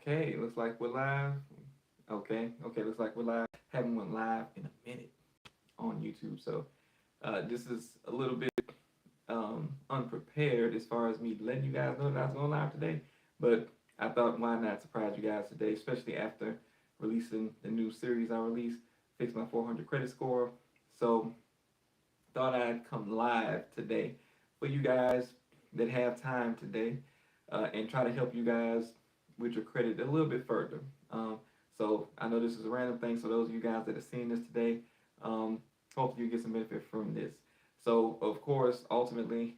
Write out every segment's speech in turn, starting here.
Okay, looks like we're live. Okay, looks like we're live. Haven't went live in a minute on YouTube, so this is a little bit unprepared as far as me letting you guys know that I was going live today. But I thought, why not surprise you guys today, especially after releasing the new series I released, Fix My 400 Credit Score. So thought I'd come live today for you guys that have time today and try to help you guys with your credit a little bit further. Um, so I know this is a random thing, so those of you guys that are seeing this today, hopefully you get some benefit from this. So of course, ultimately,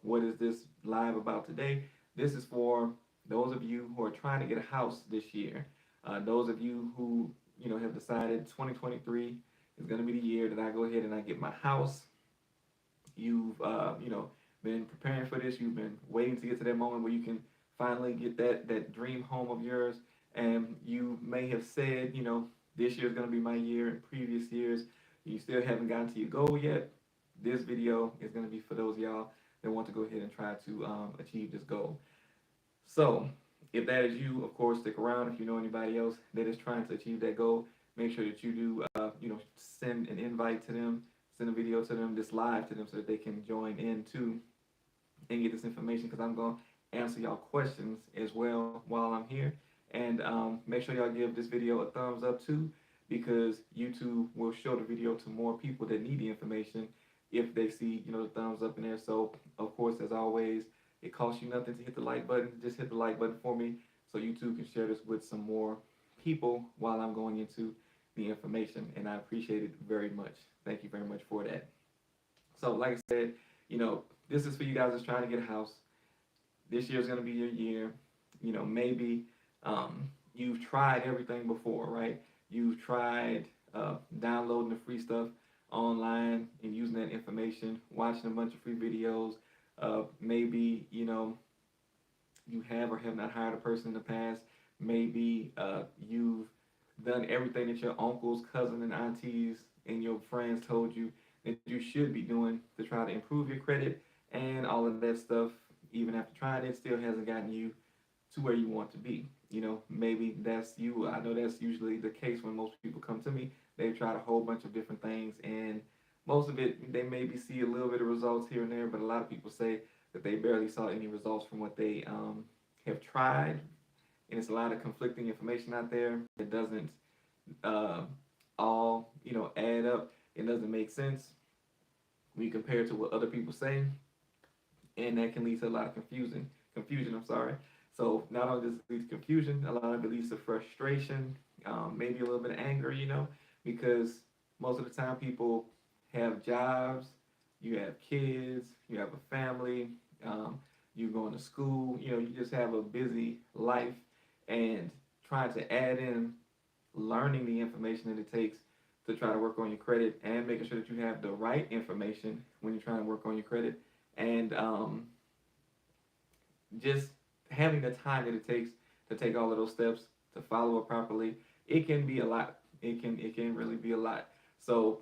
what is this live about today? This is for those of you who are trying to get a house this year. Those of you who have decided 2023 is going to be the year that I go ahead and I get my house. You've been preparing for this. You've been waiting to get to that moment where you can finally get that dream home of yours. And you may have said, this year is going to be my year. In previous years, you still haven't gotten to your goal yet. This video is going to be for those of y'all that want to go ahead and try to achieve this goal. So, if that is you, of course, stick around. If you know anybody else that is trying to achieve that goal, make sure that you do, send an invite to them, send a video to them, this live to them, so that they can join in too and get this information. Because I'm going to answer y'all questions as well while I'm here. And make sure y'all give this video a thumbs up too, because YouTube will show the video to more people that need the information if they see, the thumbs up in there. So, of course, as always, it costs you nothing to hit the like button. Just hit the like button for me so YouTube can share this with some more people while I'm going into the information. And I appreciate it very much. Thank you very much for that. So, like I said, this is for you guys that's trying to get a house. This year is going to be your year. Maybe you've tried everything before, right? You've tried downloading the free stuff online and using that information, watching a bunch of free videos. Maybe, you have or have not hired a person in the past. Maybe you've done everything that your uncles, cousins, and aunties and your friends told you that you should be doing to try to improve your credit, and all of that stuff, even after trying it, still hasn't gotten you to where you want to be. Maybe that's you. I know that's usually the case when most people come to me. They've tried a whole bunch of different things, and most of it, they maybe see a little bit of results here and there, but a lot of people say that they barely saw any results from what they have tried. And it's a lot of conflicting information out there. It doesn't uh, all, add up. It doesn't make sense when you compare it to what other people say, and that can lead to a lot of confusion. I'm sorry. So not only does it lead to confusion, a lot of it leads to frustration, maybe a little bit of anger, because most of the time people have jobs, you have kids, you have a family, you're going to school, you just have a busy life, and trying to add in learning the information that it takes to try to work on your credit and making sure that you have the right information when you're trying to work on your credit, and just having the time that it takes to take all of those steps to follow it properly, it can be a lot. It can really be a lot. So,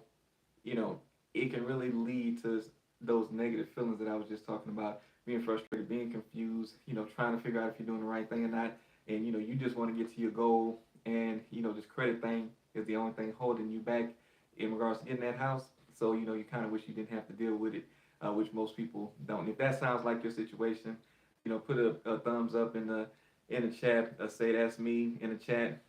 you know, it can really lead to those negative feelings that I was just talking about, being frustrated, being confused, trying to figure out if you're doing the right thing or not. And, you just want to get to your goal, and, this credit thing is the only thing holding you back in regards to getting that house. So, you kind of wish you didn't have to deal with it, which most people don't. If that sounds like your situation, put a thumbs up in the chat. Say that's me in the chat.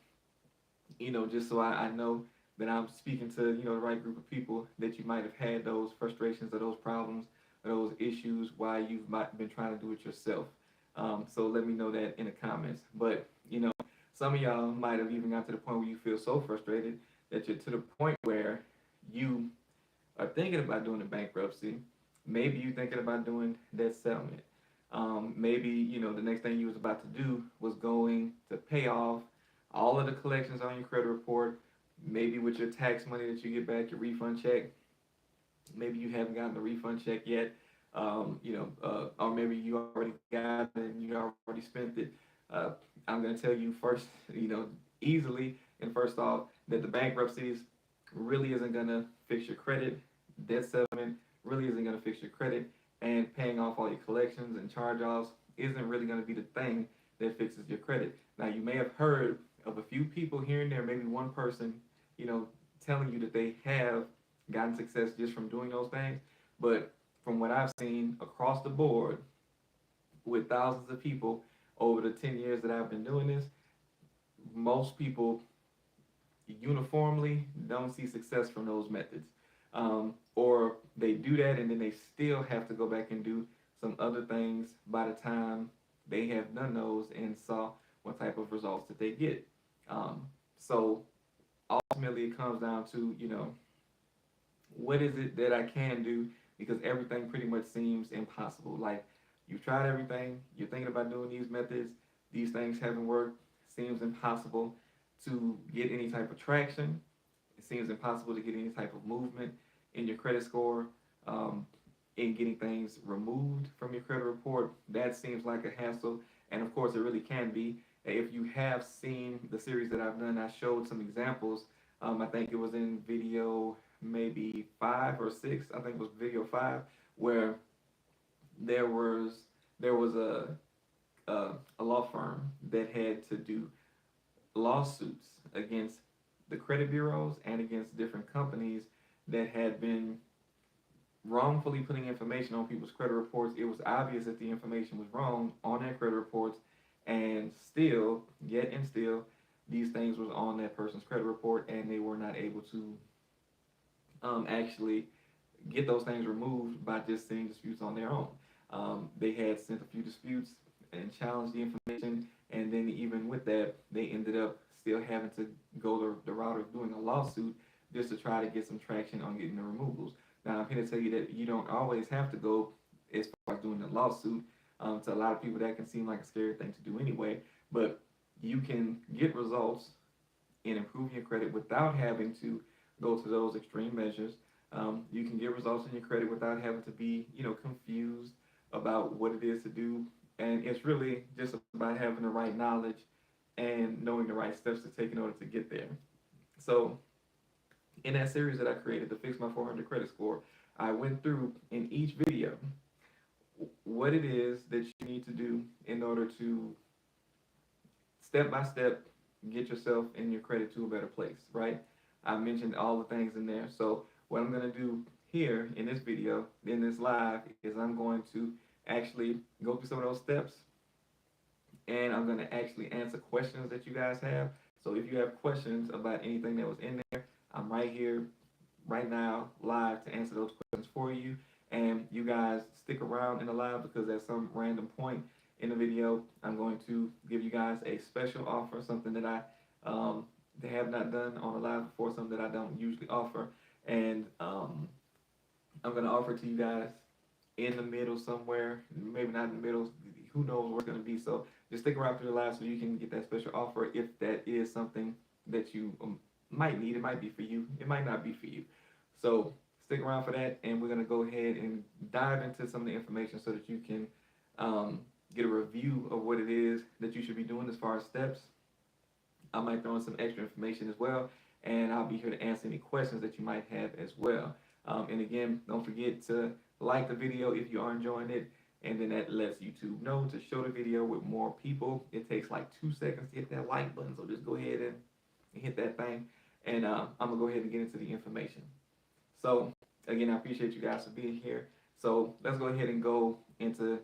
Just so I know that I'm speaking to the right group of people, that you might have had those frustrations or those problems or those issues while you've been trying to do it yourself. So let me know that in the comments. But some of y'all might have even got to the point where you feel so frustrated that you're to the point where you are thinking about doing a bankruptcy. Maybe you're thinking about doing debt settlement. Maybe the next thing you was about to do was going to pay off all of the collections on your credit report. Maybe with your tax money that you get back, your refund check. Maybe you haven't gotten the refund check yet. Or maybe you already got it and you already spent it. Uh, I'm going to tell you first, easily and first off, that the bankruptcies really isn't going to fix your credit. Debt settlement really isn't going to fix your credit, and paying off all your collections and charge offs isn't really going to be the thing that fixes your credit. Now, you may have heard of a few people here and there, maybe one person, you know, telling you that they have gotten success just from doing those things. But from what I've seen across the board with thousands of people over the 10 years that I've been doing this, most people uniformly don't see success from those methods. Or they do that and then they still have to go back and do some other things by the time they have done those and saw what type of results that they get. So ultimately, it comes down to, you know, what is it that I can do? Because everything pretty much seems impossible. Like, you've tried everything, you're thinking about doing these methods, these things haven't worked, seems impossible to get any type of traction. It seems impossible to get any type of movement in your credit score, in getting things removed from your credit report. That seems like a hassle, and of course, it really can be. If you have seen the series that I've done, I showed some examples. I think it was in video maybe 5 or 6. I think it was video 5, where there was there was a law firm that had to do lawsuits against the credit bureaus and against different companies that had been wrongfully putting information on people's credit reports. It was obvious that the information was wrong on their credit reports, and still, yet and still, these things was on that person's credit report, and they were not able to actually get those things removed by just sending disputes on their own. They had sent a few disputes and challenged the information, and then even with that, they ended up still having to go the route of doing a lawsuit just to try to get some traction on getting the removals. Now, I'm here to tell you that you don't always have to go as far as doing the lawsuit. To a lot of people, that can seem like a scary thing to do anyway, but you can get results in improving your credit without having to go to those extreme measures. You can get results in your credit without having to be, you know, confused about what it is to do. And it's really just about having the right knowledge and knowing the right steps to take in order to get there. So, in that series that I created to fix my 400 credit score, I went through in each video what it is that you need to do in order to step by step get yourself and your credit to a better place, right? I mentioned all the things in there. So what I'm going to do here in this video, in this live, is I'm going to actually go through some of those steps, and I'm going to actually answer questions that you guys have. So if you have questions about anything that was in there, I'm right here, right now, live to answer those questions for you. And you guys stick around in the live, because at some random point in the video, I'm going to give you guys a special offer, something that I have not done on a live before, something that I don't usually offer. And I'm going to offer to you guys in the middle somewhere, maybe not in the middle, who knows where it's going to be. So just stick around through the live so you can get that special offer if that is something that you might need. It might be for you, it might not be for you. So stick around for that, and we're going to go ahead and dive into some of the information so that you can get a review of what it is that you should be doing as far as steps. I might throw in some extra information as well, and I'll be here to answer any questions that you might have as well. And again, don't forget to like the video if you are enjoying it, and then that lets YouTube know to show the video with more people. It takes like 2 seconds to hit that like button, so just go ahead and hit that thing, and I'm going to go ahead and get into the information. So again, I appreciate you guys for being here. So let's go ahead and go into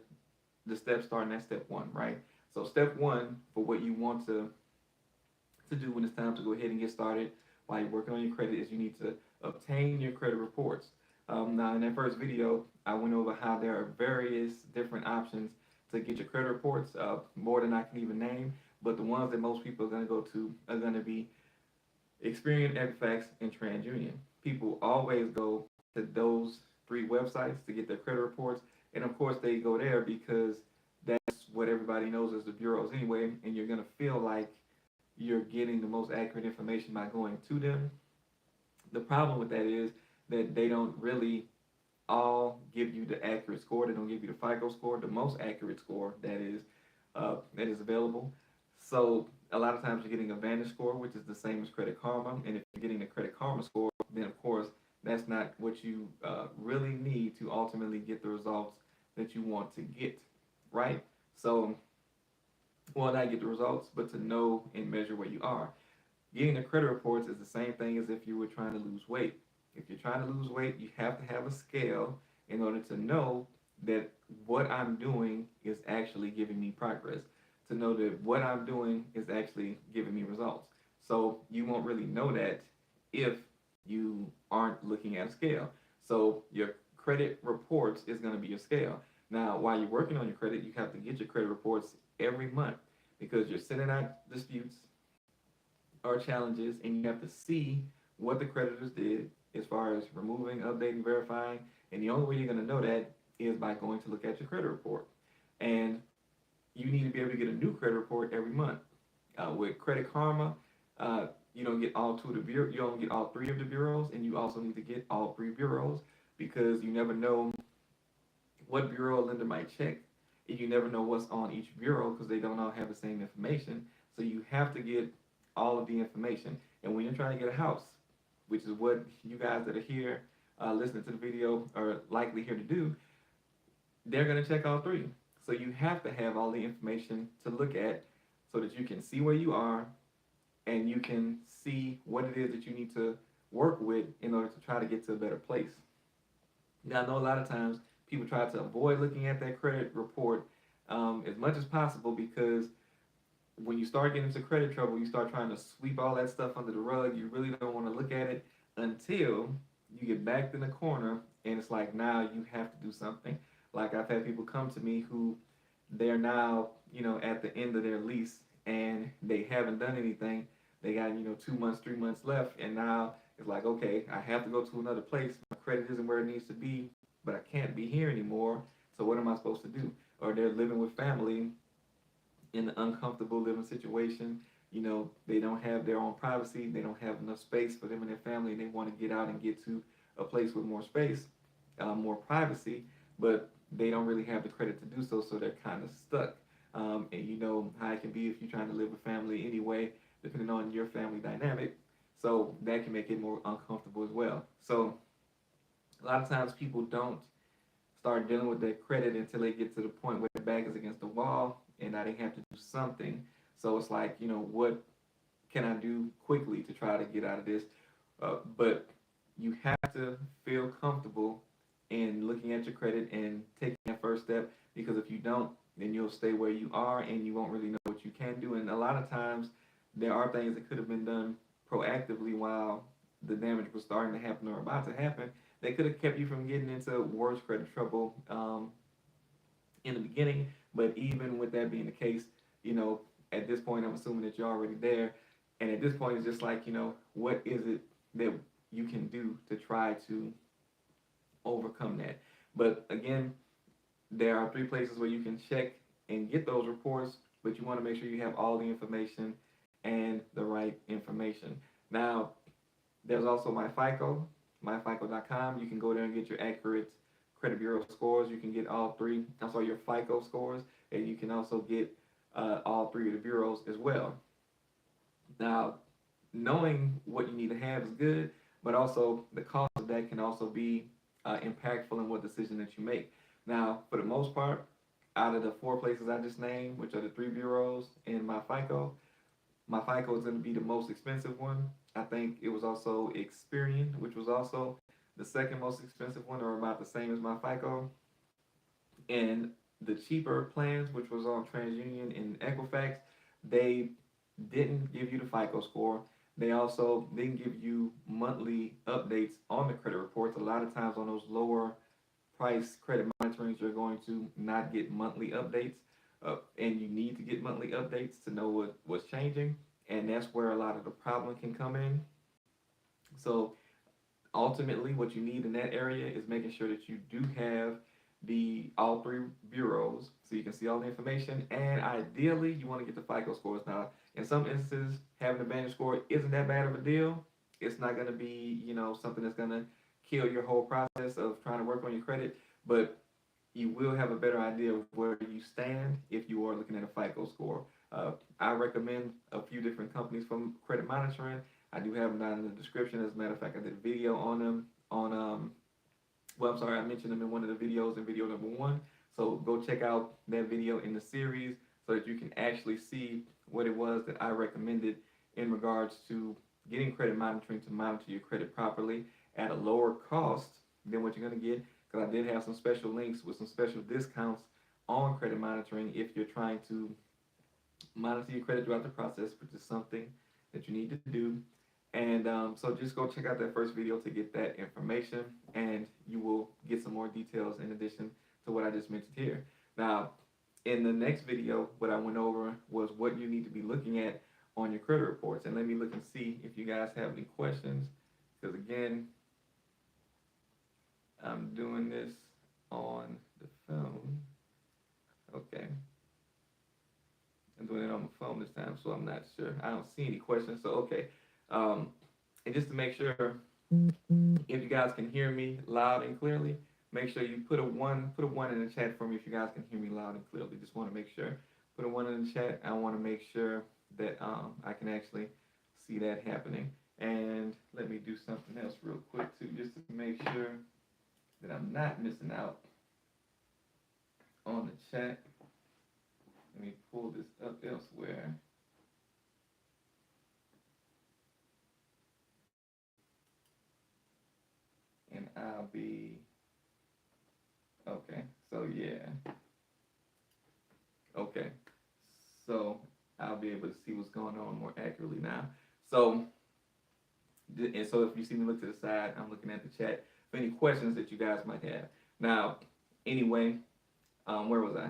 the steps, starting at step 1, right? So step 1 for what you want to do when it's time to go ahead and get started while you're working on your credit is you need to obtain your credit reports. Now, in that first video, I went over how there are various different options to get your credit reports, more than I can even name, but the ones that most people are going to go to are going to be Experian, Equifax, and TransUnion. People always go to those 3 websites to get their credit reports, and of course they go there because that's what everybody knows as the bureaus anyway, and you're going to feel like you're getting the most accurate information by going to them. The problem with that is that they don't really all give you the accurate score. They don't give you the FICO score, the most accurate score that is available. So a lot of times you're getting a Vantage score, which is the same as Credit Karma. And if you're getting the Credit Karma score, then of course that's not what you really need to ultimately get the results that you want to get, right? So Well, not get the results, but to know and measure where you are. Getting the credit reports is the same thing as if you were trying to lose weight. If you're trying to lose weight, you have to have a scale in order to know that what I'm doing is actually giving me progress, to know that what I'm doing is actually giving me results. So you won't really know that if you aren't looking at a scale. So your credit reports is going to be your scale. Now, while you're working on your credit, you have to get your credit reports every month because you're sending out disputes or challenges, and you have to see what the creditors did as far as removing, updating, verifying. And the only way you're going to know that is by going to look at your credit report. And you need to be able to get a new credit report every month. With Credit Karma, you don't get all two of the bureau, you don't get all three of the bureaus, and you also need to get all three bureaus because you never know what bureau a lender might check, and you never know what's on each bureau because they don't all have the same information. So you have to get all of the information. And when you're trying to get a house, which is what you guys that are here listening to the video are likely here to do, they're going to check all three. So you have to have all the information to look at so that you can see where you are and you can see what it is that you need to work with in order to try to get to a better place. Now, I know a lot of times people try to avoid looking at that credit report as much as possible because when you start getting into credit trouble, you start trying to sweep all that stuff under the rug. You really don't want to look at it until you get backed in the corner and it's like now you have to do something. Like I've had people come to me who they're now, at the end of their lease and they haven't done anything. They got, 2 months, 3 months left, and now it's like, okay, I have to go to another place. My credit isn't where it needs to be, but I can't be here anymore. So what am I supposed to do? Or they're living with family in an uncomfortable living situation. They don't have their own privacy. They don't have enough space for them and their family, and they want to get out and get to a place with more space, more privacy, but they don't really have the credit to do so, so they're kind of stuck. And you know how it can be if you're trying to live with family anyway, depending on your family dynamic. So that can make it more uncomfortable as well. So a lot of times people don't start dealing with their credit until they get to the point where their back is against the wall and now they have to do something. So it's like, what can I do quickly to try to get out of this? But you have to feel comfortable in looking at your credit and taking that first step because if you don't, then you'll stay where you are and you won't really know what you can do. And a lot of times there are things that could have been done proactively while the damage was starting to happen or about to happen. They could have kept you from getting into worse credit trouble in the beginning. But even with that being the case, at this point, I'm assuming that you're already there. And at this point, it's just like, what is it that you can do to try to overcome that? But again, there are 3 places where you can check and get those reports, but you want to make sure you have all the information and the right information. Now, there's also myFICO.com. You can go there and get your accurate credit bureau scores. You can get all 3, your FICO scores, and you can also get all 3 of the bureaus as well. Now, knowing what you need to have is good, but also the cost of that can also be impactful in what decision that you make. Now, for the most part, out of the 4 places I just named, which are the 3 bureaus and MyFICO is going to be the most expensive one. I think it was also Experian, which was also the second most expensive one, or about the same as MyFICO. And the cheaper plans, which was on TransUnion and Equifax, they didn't give you the FICO score. They also didn't give you monthly updates on the credit reports. A lot of times on those lower price credit monitorings, you're going to not get monthly updates. And you need to get monthly updates to know what's changing. And that's where a lot of the problem can come in. So ultimately, what you need in that area is making sure that you do have all 3 bureaus so you can see all the information, and ideally you want to get the FICO scores. Now, in some instances, having a Vantage score isn't that bad of a deal. It's not going to be something that's going to kill your whole process of trying to work on your credit, but you will have a better idea of where you stand if you are looking at a FICO score. I recommend a few different companies from credit monitoring. I do have them down in the description. As a matter of fact, I did a video on them I mentioned them in one of the videos in video number 1. So go check out that video in the series so that you can actually see what it was that I recommended in regards to getting credit monitoring to monitor your credit properly at a lower cost than what you're going to get. Because I did have some special links with some special discounts on credit monitoring if you're trying to monitor your credit throughout the process, which is something that you need to do. And so just go check out that first video to get that information, and you will get some more details in addition to what I just mentioned here. Now, in the next video, what I went over was what you need to be looking at on your credit reports. And let me look and see if you guys have any questions, because again, I'm doing this on the phone. Okay. I'm doing it on my phone this time, so I'm not sure. I don't see any questions, so okay. And just to make sure, if you guys can hear me loud and clearly, make sure you put a one in the chat for me if you guys can hear me loud and clearly. Just want to make sure. Put a 1 in the chat. I want to make sure that I can actually see that happening. And let me do something else real quick too, just to make sure that I'm not missing out on the chat. Let me pull this up elsewhere. And I'll be, okay, so yeah. Okay, so I'll be able to see what's going on more accurately now. So, and so if you see me look to the side, I'm looking at the chat for any questions that you guys might have. Now, anyway, where was I?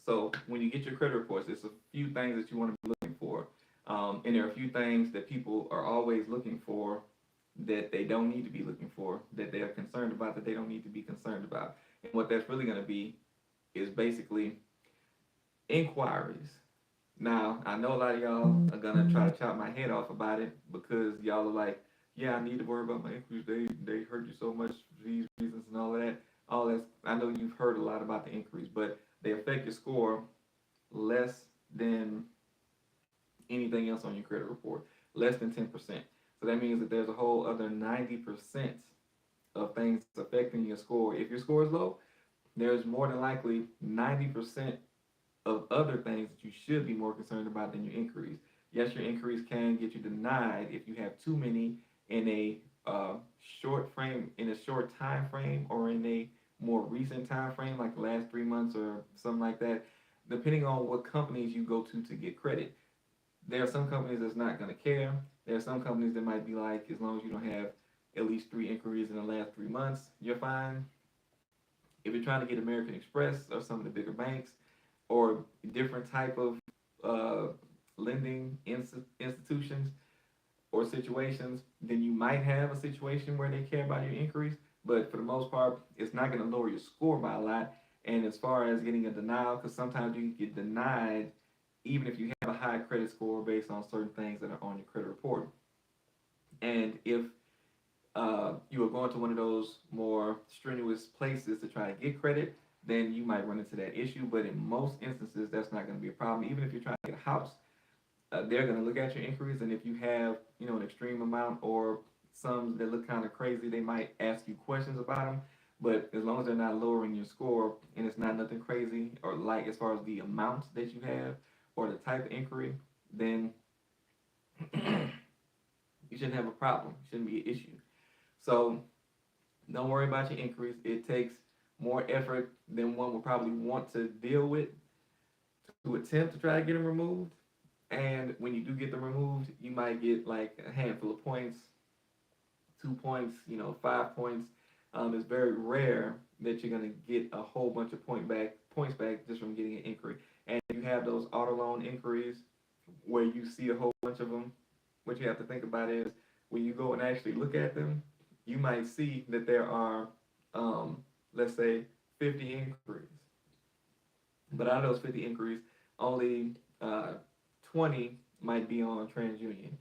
So when you get your credit reports, there's a few things that you want to be looking for. And there are a few things that people are always looking for that they don't need to be looking for, that they are concerned about, that they don't need to be concerned about. And what that's really going to be is basically inquiries. Now, I know a lot of y'all are going to try to chop my head off about it because y'all are like, yeah, I need to worry about my inquiries. They hurt you so much for these reasons and all of that. All that. I know you've heard a lot about the inquiries, but they affect your score less than anything else on your credit report, less than 10%. So that means that there's a whole other 90% of things affecting your score. If your score is low, there's more than likely 90% of other things that you should be more concerned about than your inquiries. Yes, your inquiries can get you denied if you have too many in a short time frame, or in a more recent time frame, like the last 3 months or something like that. Depending on what companies you go to get credit, there are some companies that's not going to care. There are some companies that might be like, as long as you don't have at least 3 inquiries in the last 3 months, you're fine. If you're trying to get American Express or some of the bigger banks, or different type of lending institutions or situations, then you might have a situation where they care about your inquiries. But for the most part, it's not going to lower your score by a lot. And as far as getting a denial, because sometimes you get denied even if you have a high credit score based on certain things that are on your credit report. And if you are going to one of those more strenuous places to try to get credit, then you might run into that issue. But in most instances, that's not going to be a problem. Even if you're trying to get a house, they're going to look at your inquiries, and if you have, an extreme amount or some that look kind of crazy, they might ask you questions about them. But as long as they're not lowering your score and it's not nothing crazy, or like as far as the amounts that you have or the type of inquiry, then you shouldn't have a problem. It shouldn't be an issue. So don't worry about your inquiries. It takes more effort than one would probably want to deal with to attempt to try to get them removed. And when you do get them removed, you might get like a handful of points, 2 points, 5 points. It's very rare that you're going to get a whole bunch of points back just from getting an inquiry. And you have those auto loan inquiries where you see a whole bunch of them. What you have to think about is when you go and actually look at them, you might see that there are, let's say, 50 inquiries. But out of those 50 inquiries, only 20 might be on TransUnion.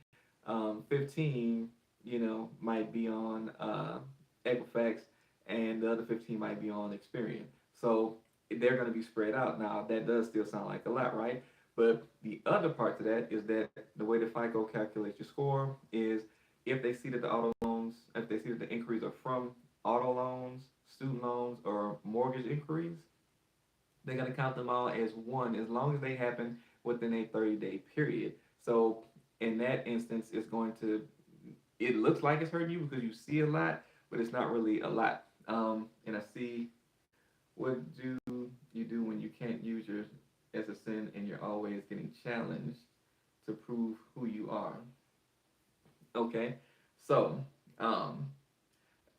15, might be on Equifax, and the other 15 might be on Experian. So they're going to be spread out. Now, that does still sound like a lot, right? But the other part to that is that the way the FICO calculates your score is if they see that if they see that the inquiries are from auto loans, student loans, or mortgage inquiries, they're going to count them all as one as long as they happen within a 30-day period. So in that instance, it's going to, it looks like it's hurting you because you see a lot, but it's not really a lot. And I see, what do you do when you can't use your SSN and you're always getting challenged to prove who you are? Okay, so um,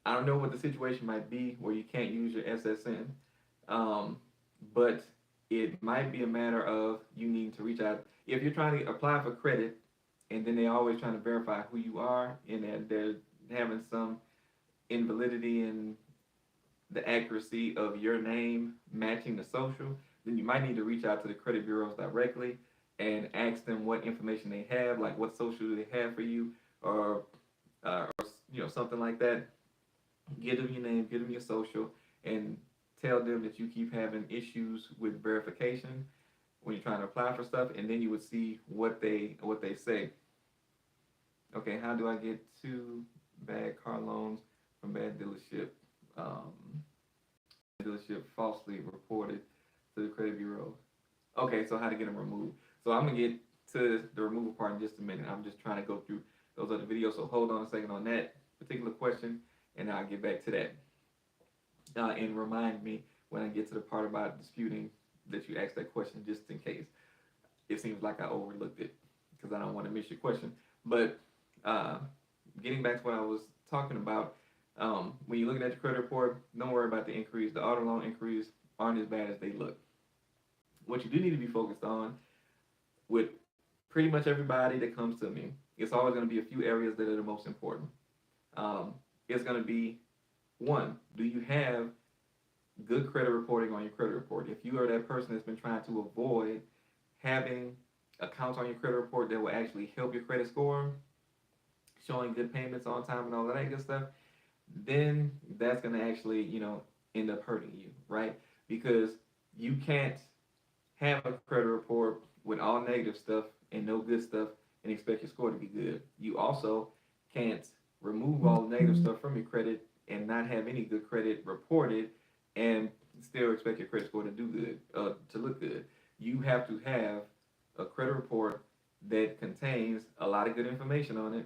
I don't know what the situation might be where you can't use your SSN, um, but it might be a matter of you needing to reach out. If you're trying to apply for credit and then they're always trying to verify who you are and that they're having some invalidity in the accuracy of your name matching the social, then you might need to reach out to the credit bureaus directly and ask them what information they have, like what social do they have for you, or, something like that. Give them your name, give them your social, and tell them that you keep having issues with verification when you're trying to apply for stuff, and then you would see what they say. Okay, how do I get two bad car loans from bad dealership? Um, Dealership falsely reported to the credit bureau. Okay, so how to get them removed? So I'm gonna get to the removal part in just a minute. I'm just trying to go through those other videos. So hold on a second on that particular question, and I'll get back to that. And remind me when I get to the part about disputing that you asked that question, just in case it seems like I overlooked it, because I don't want to miss your question. But uh, getting back to what I was talking about, when you're looking at your credit report, don't worry about the increase. The auto loan increase aren't as bad as they look. What you do need to be focused on with pretty much everybody that comes to me, it's always going to be a few areas that are the most important. Um, it's going to be, one, do you have good credit reporting on your credit report? If you are that person that's been trying to avoid having accounts on your credit report that will actually help your credit score, showing good payments on time and all of that good stuff, then that's going to actually, end up hurting you, right? Because you can't have a credit report with all negative stuff and no good stuff and expect your score to be good. You also can't remove all the negative stuff from your credit and not have any good credit reported and still expect your credit score to do good, to look good. You have to have a credit report that contains a lot of good information on it.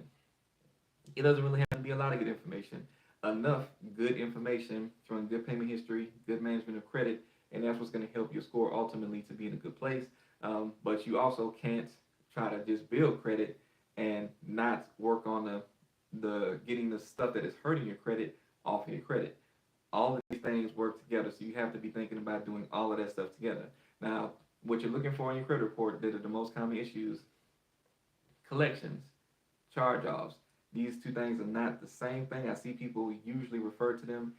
It doesn't really have to be a lot of good information. Enough good information showing good payment history, good management of credit, and that's what's going to help your score ultimately to be in a good place. But you also can't try to just build credit and not work on the getting the stuff that is hurting your credit off of your credit. All of these things work together, so you have to be thinking about doing all of that stuff together. Now, what you're looking for in your credit report that are the most common issues: collections, charge-offs. These two things are not the same thing. I see people usually refer to them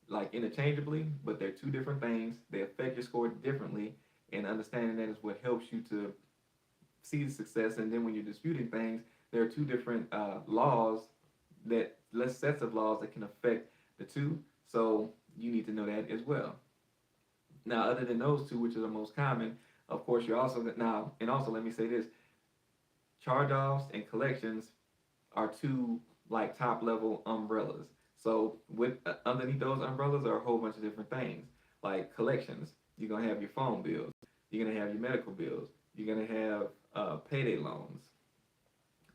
like interchangeably, but they're two different things. They affect your score differently, and understanding that is what helps you to see the success. And then when you're disputing things, there are two different laws, that less sets of laws that can affect the two. So you need to know that as well. Now, other than those two, which are the most common, of course, you're also now, and also let me say this: charge-offs and collections are two like top level umbrellas. So with underneath those umbrellas are a whole bunch of different things. Like collections, you're gonna have your phone bills, you're gonna have your medical bills, you're gonna have payday loans.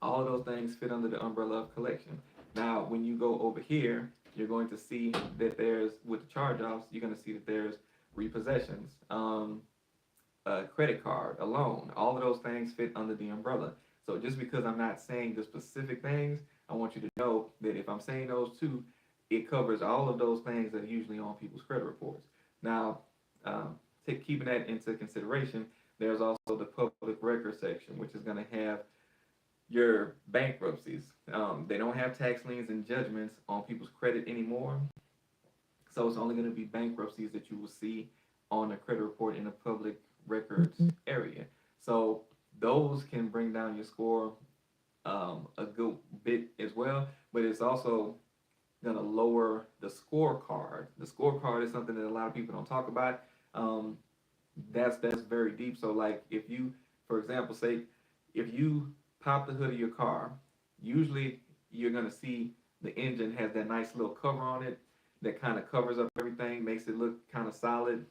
All of those things fit under the umbrella of collection. Now, when you go over here, you're going to see that there's, with the charge-offs, you're going to see that there's repossessions, a credit card, a loan. All of those things fit under the umbrella. So just because I'm not saying the specific things, I want you to know that if I'm saying those two, it covers all of those things that are usually on people's credit reports. Now, keeping that into consideration, there's also the public record section, which is going to have your bankruptcies. They don't have tax liens and judgments on people's credit anymore. So it's only going to be bankruptcies that you will see on a credit report in the public records area. So those can bring down your score a good bit as well, but it's also going to lower the scorecard. The scorecard is something that a lot of people don't talk about. Um, that's very deep. So like if you, for example, say if you pop the hood of your car, usually you're gonna see the engine has that nice little cover on it that kind of covers up everything, makes it look kind of solid.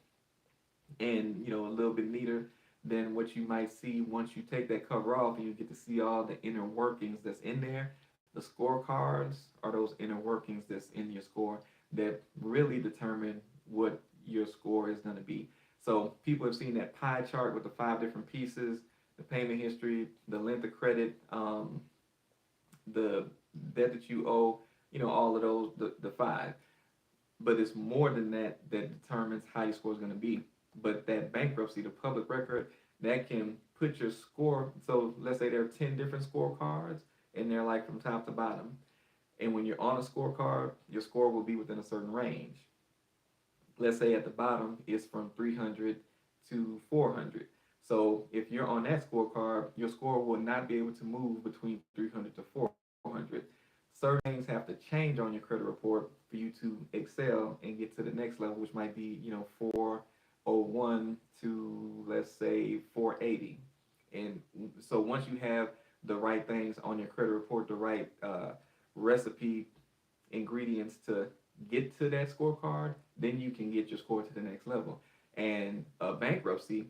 and a little bit neater than what you might see once you take that cover off and you get to see all the inner workings that's in there. The scorecards are those inner workings that's in your score that really determine what your score is going to be. So people have seen that pie chart with the five different pieces: the payment history, the length of credit, the debt that you owe, all of those, the five. But it's more than that that determines how your score is going to be. But that bankruptcy, the public record, that can put your score. So let's say there are 10 different scorecards, and they're like from top to bottom. And when you're on a scorecard, your score will be within a certain range. Let's say at the bottom it's from 300 to 400. So if you're on that scorecard, your score will not be able to move between 300 to 400. Certain things have to change on your credit report for you to excel and get to the next level, which might be 401 to, let's say, 480. And so once you have the right things on your credit report, the right recipe ingredients to get to that scorecard, then you can get your score to the next level. And bankruptcy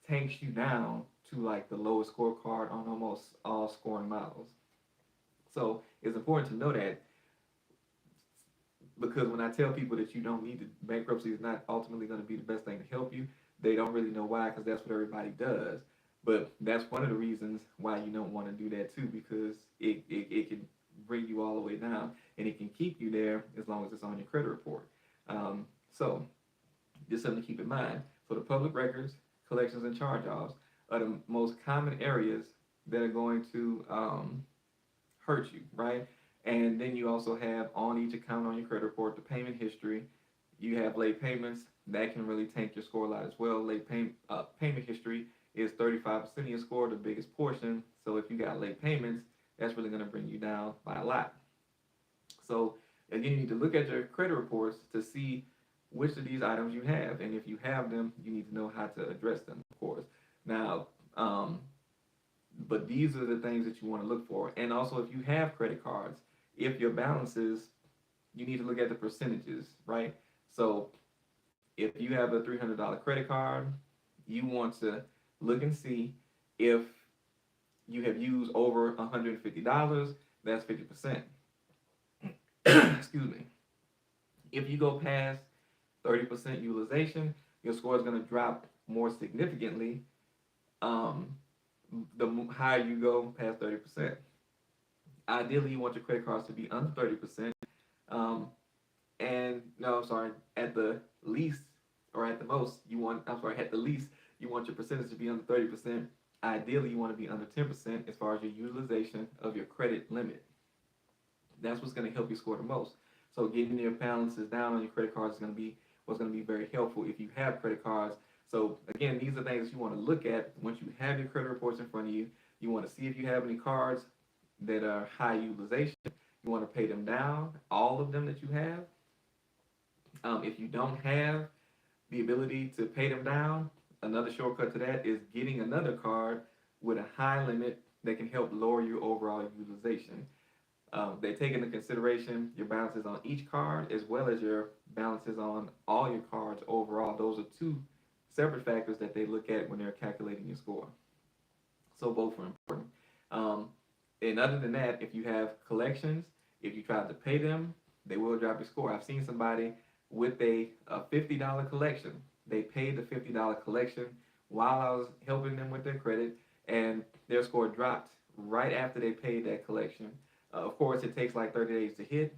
tanks you down to like the lowest scorecard on almost all scoring models. So it's important to know that, because when I tell people that you don't need to, bankruptcy is not ultimately going to be the best thing to help you, they don't really know why, because that's what everybody does. But that's one of the reasons why you don't want to do that too, because it can bring you all the way down, and it can keep you there as long as it's on your credit report. So just something to keep in mind. So the public records, collections, and charge-offs are the most common areas that are going to hurt you, right? And then you also have on each account on your credit report the payment history. You have late payments that can really tank your score a lot as well. Payment history is 35% of your score, the biggest portion. So if you got late payments, that's really going to bring you down by a lot. So again, you need to look at your credit reports to see which of these items you have, and if you have them, you need to know how to address them, of course. Now, but these are the things that you want to look for. And also, if you have credit cards, if your balances, you need to look at the percentages, right? So if you have a $300 credit card, you want to look and see if you have used over $150, that's 50%. Excuse me. If you go past 30% utilization, your score is going to drop more significantly um, the higher you go past 30%. Ideally, you want your credit cards to be under 30%. Um, and no, I'm sorry, at the least or at the most, at the least, you want your percentage to be under 30%. Ideally, you want to be under 10% as far as your utilization of your credit limit. That's what's going to help you score the most. So getting your balances down on your credit cards is going to be what's going to be very helpful if you have credit cards. So again, these are things that you want to look at once you have your credit reports in front of you. You want to see if you have any cards that are high utilization. You want to pay them down, all of them that you have. If you don't have the ability to pay them down, another shortcut to that is getting another card with a high limit that can help lower your overall utilization. They take into consideration your balances on each card as well as your balances on all your cards overall. Those are two separate factors that they look at when they're calculating your score. So both are important. Um, and other than that, if you have collections, if you try to pay them, they will drop your score. I've seen somebody with a $50 collection. They paid the $50 collection while I was helping them with their credit, and their score dropped right after they paid that collection. Of course, it takes like 30 days to hit,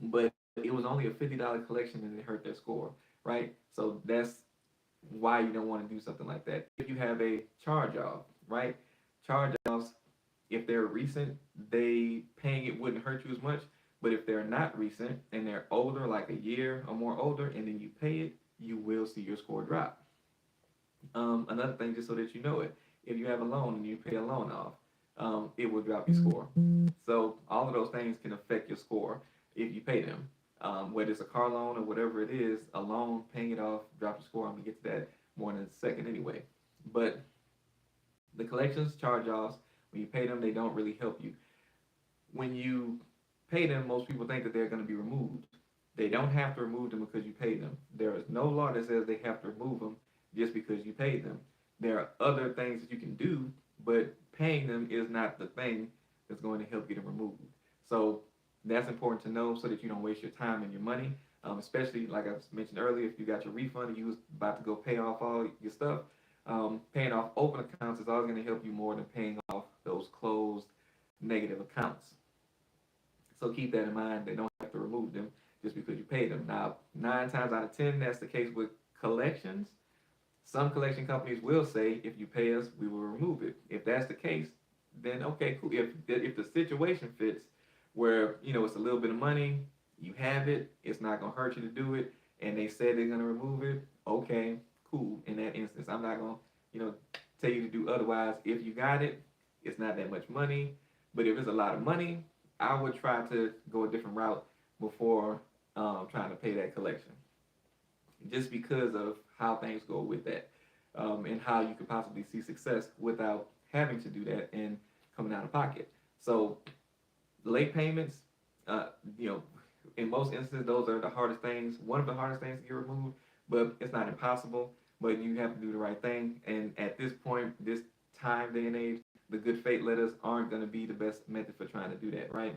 but it was only a $50 collection and it hurt their score, right? So that's why you don't want to do something like that. If you have a charge off, right? Charge offs, if they're recent, they paying it wouldn't hurt you as much. But if they're not recent and they're older, like a year or more older, and then you pay it, you will see your score drop. Another thing, just so that you know it, if you have a loan and you pay a loan off, it will drop your score. So all of those things can affect your score if you pay them. Whether it's a car loan or whatever it is, a loan, paying it off, drop your score. I'm gonna get to that more in a second anyway. But the collections, charge offs, when you pay them, they don't really help you. When you pay them, most people think that they're going to be removed. They don't have to remove them because you paid them. There is no law that says they have to remove them just because you paid them. There are other things that you can do, but paying them is not the thing that's going to help get them removed. So that's important to know so that you don't waste your time and your money. Especially like I mentioned earlier, if you got your refund and you was about to go pay off all your stuff, paying off open accounts is always going to help you more than paying off those closed negative accounts. So keep that in mind. They don't have to remove them just because you pay them. Now, 9 times out of 10, that's the case with collections. Some collection companies will say, if you pay us, we will remove it. If that's the case, then okay, cool. If the situation fits, where it's a little bit of money, you have it, it's not gonna hurt you to do it, and they said they're gonna remove it, okay, cool. In that instance, I'm not gonna tell you to do otherwise. If you got it, it's not that much money, but if it's a lot of money, I would try to go a different route before trying to pay that collection, just because of how things go with that, and how you could possibly see success without having to do that and coming out of pocket. So late payments, uh, you know, in most instances, those are the hardest things. One of the hardest things to get removed, but it's not impossible. But you have to do the right thing. And at this point, this time, day and age, the good faith letters aren't going to be the best method for trying to do that, right?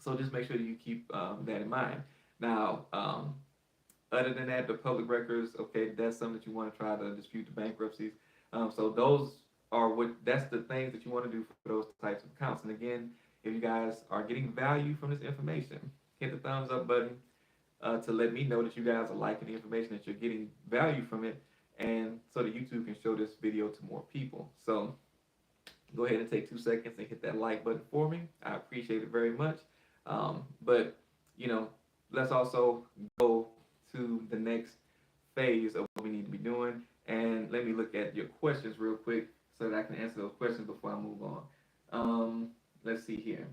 So just make sure that you keep that in mind. Now, other than that, the public records, okay, that's something that you want to try to dispute the bankruptcies. So those are that's the things that you want to do for those types of accounts. And again, if you guys are getting value from this information, hit the thumbs up button to let me know that you guys are liking the information, that you're getting value from it, and so that YouTube can show this video to more people. So go ahead and take 2 seconds and hit that like button for me. I appreciate it very much. But let's also go to the next phase of what we need to be doing. And let me look at your questions real quick so that I can answer those questions before I move on. Let's see here.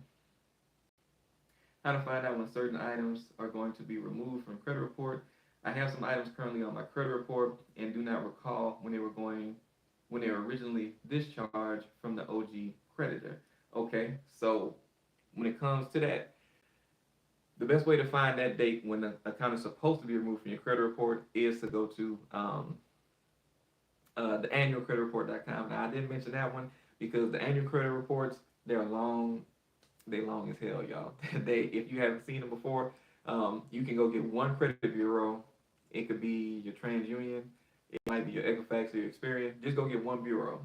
How to find out when certain items are going to be removed from credit report. I have some items currently on my credit report and do not recall when they were originally discharged from the OG creditor. Okay, so when it comes to that, the best way to find that date when the account is supposed to be removed from your credit report is to go to the annualcreditreport.com. Now, I didn't mention that one because the annual credit reports, they're long. They long as hell, y'all. If you haven't seen them before, you can go get one credit bureau. It could be your TransUnion. It might be your Equifax or your Experian. Just go get one bureau.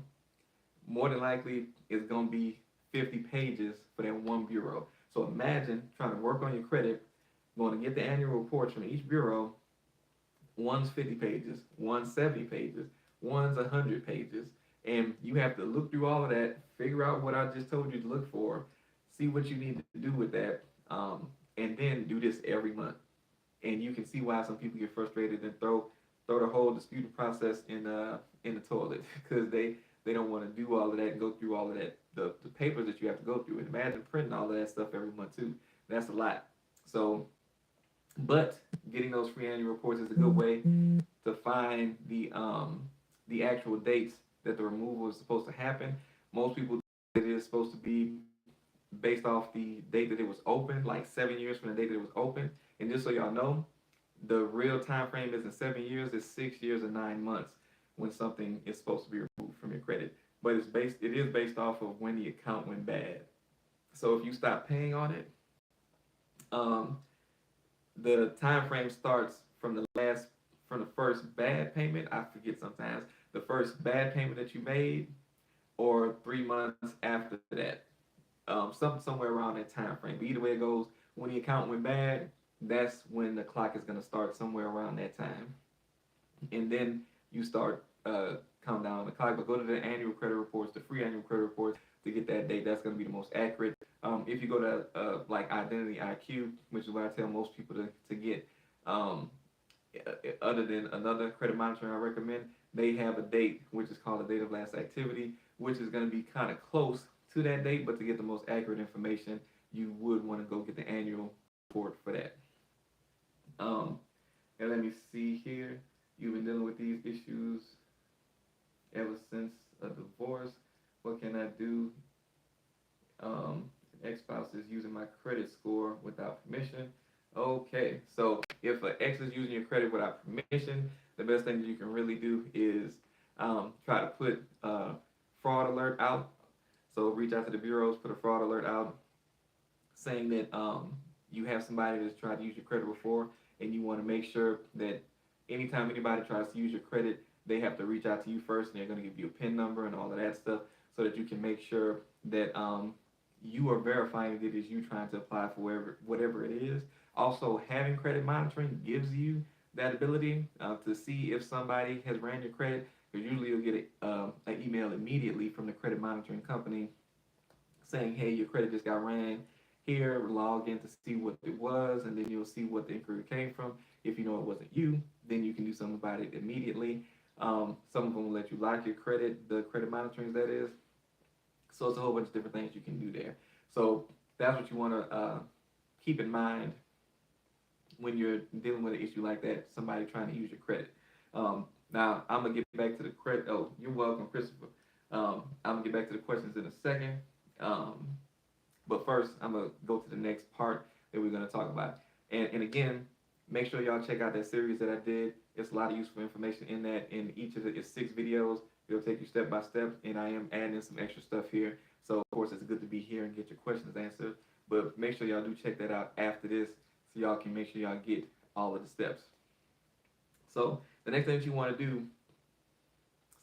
More than likely, it's going to be 50 pages for that one bureau. So imagine trying to work on your credit, going to get the annual reports from each bureau. One's 50 pages, one's 70 pages, one's 100 pages. And you have to look through all of that, figure out what I just told you to look for, see what you need to do with that, and then do this every month. And you can see why some people get frustrated and throw the whole disputed process in the toilet because they don't want to do all of that and go through all of that, the papers that you have to go through. And imagine printing all of that stuff every month too. That's a lot. So, but getting those free annual reports is a good way to find the actual dates that the removal is supposed to happen. Most people think it is supposed to be based off the date that it was open, like 7 years from the date that it was open. And just so y'all know, the real time frame isn't 7 years; it's 6 years and 9 months when something is supposed to be removed from your credit. But it is based off of when the account went bad. So if you stop paying on it, um, the time frame starts from the first bad payment. I forget sometimes the first bad payment that you made, or 3 months after that. Somewhere around that time frame. But either way it goes, when the account went bad, that's when the clock is going to start somewhere around that time, and then you start count down the clock. But go to the annual credit reports, the free annual credit reports, to get that date. That's going to be the most accurate. If you go to like Identity IQ, which is what I tell most people to get, other than another credit monitoring I recommend, they have a date which is called the date of last activity, which is going to be kind of close to that date. But to get the most accurate information, you would want to go get the annual report for that. And let me see here. You've been dealing with these issues ever since a divorce. What can I do? Ex-spouse is using my credit score without permission. Okay, so if an ex is using your credit without permission, the best thing that you can really do is try to put fraud alert out. So reach out to the bureaus, put a fraud alert out saying that you have somebody that's tried to use your credit before, and you want to make sure that anytime anybody tries to use your credit, they have to reach out to you first, and they're going to give you a PIN number and all of that stuff, so that you can make sure that you are verifying that it is you trying to apply for whatever it is. Also, having credit monitoring gives you that ability to see if somebody has ran your credit. Because usually you'll get an email immediately from the credit monitoring company saying, hey, your credit just got ran. Here, log in to see what it was, and then you'll see what the inquiry came from. If you know it wasn't you, then you can do something about it immediately. Some of them will let you lock your credit, the credit monitoring that is. So it's a whole bunch of different things you can do there. So that's what you want to keep in mind when you're dealing with an issue like that, somebody trying to use your credit. Now, I'm going to get back to the credit. Oh, you're welcome, Christopher. I'm going to get back to the questions in a second. Um, but first, I'm going to go to the next part that we're going to talk about. And again, make sure y'all check out that series that I did. It's a lot of useful information in that. In each of it's 6 videos. It'll take you step by step, and I am adding some extra stuff here. So, of course, it's good to be here and get your questions answered. But make sure y'all do check that out after this so y'all can make sure y'all get all of the steps. So, the next thing that you want to do,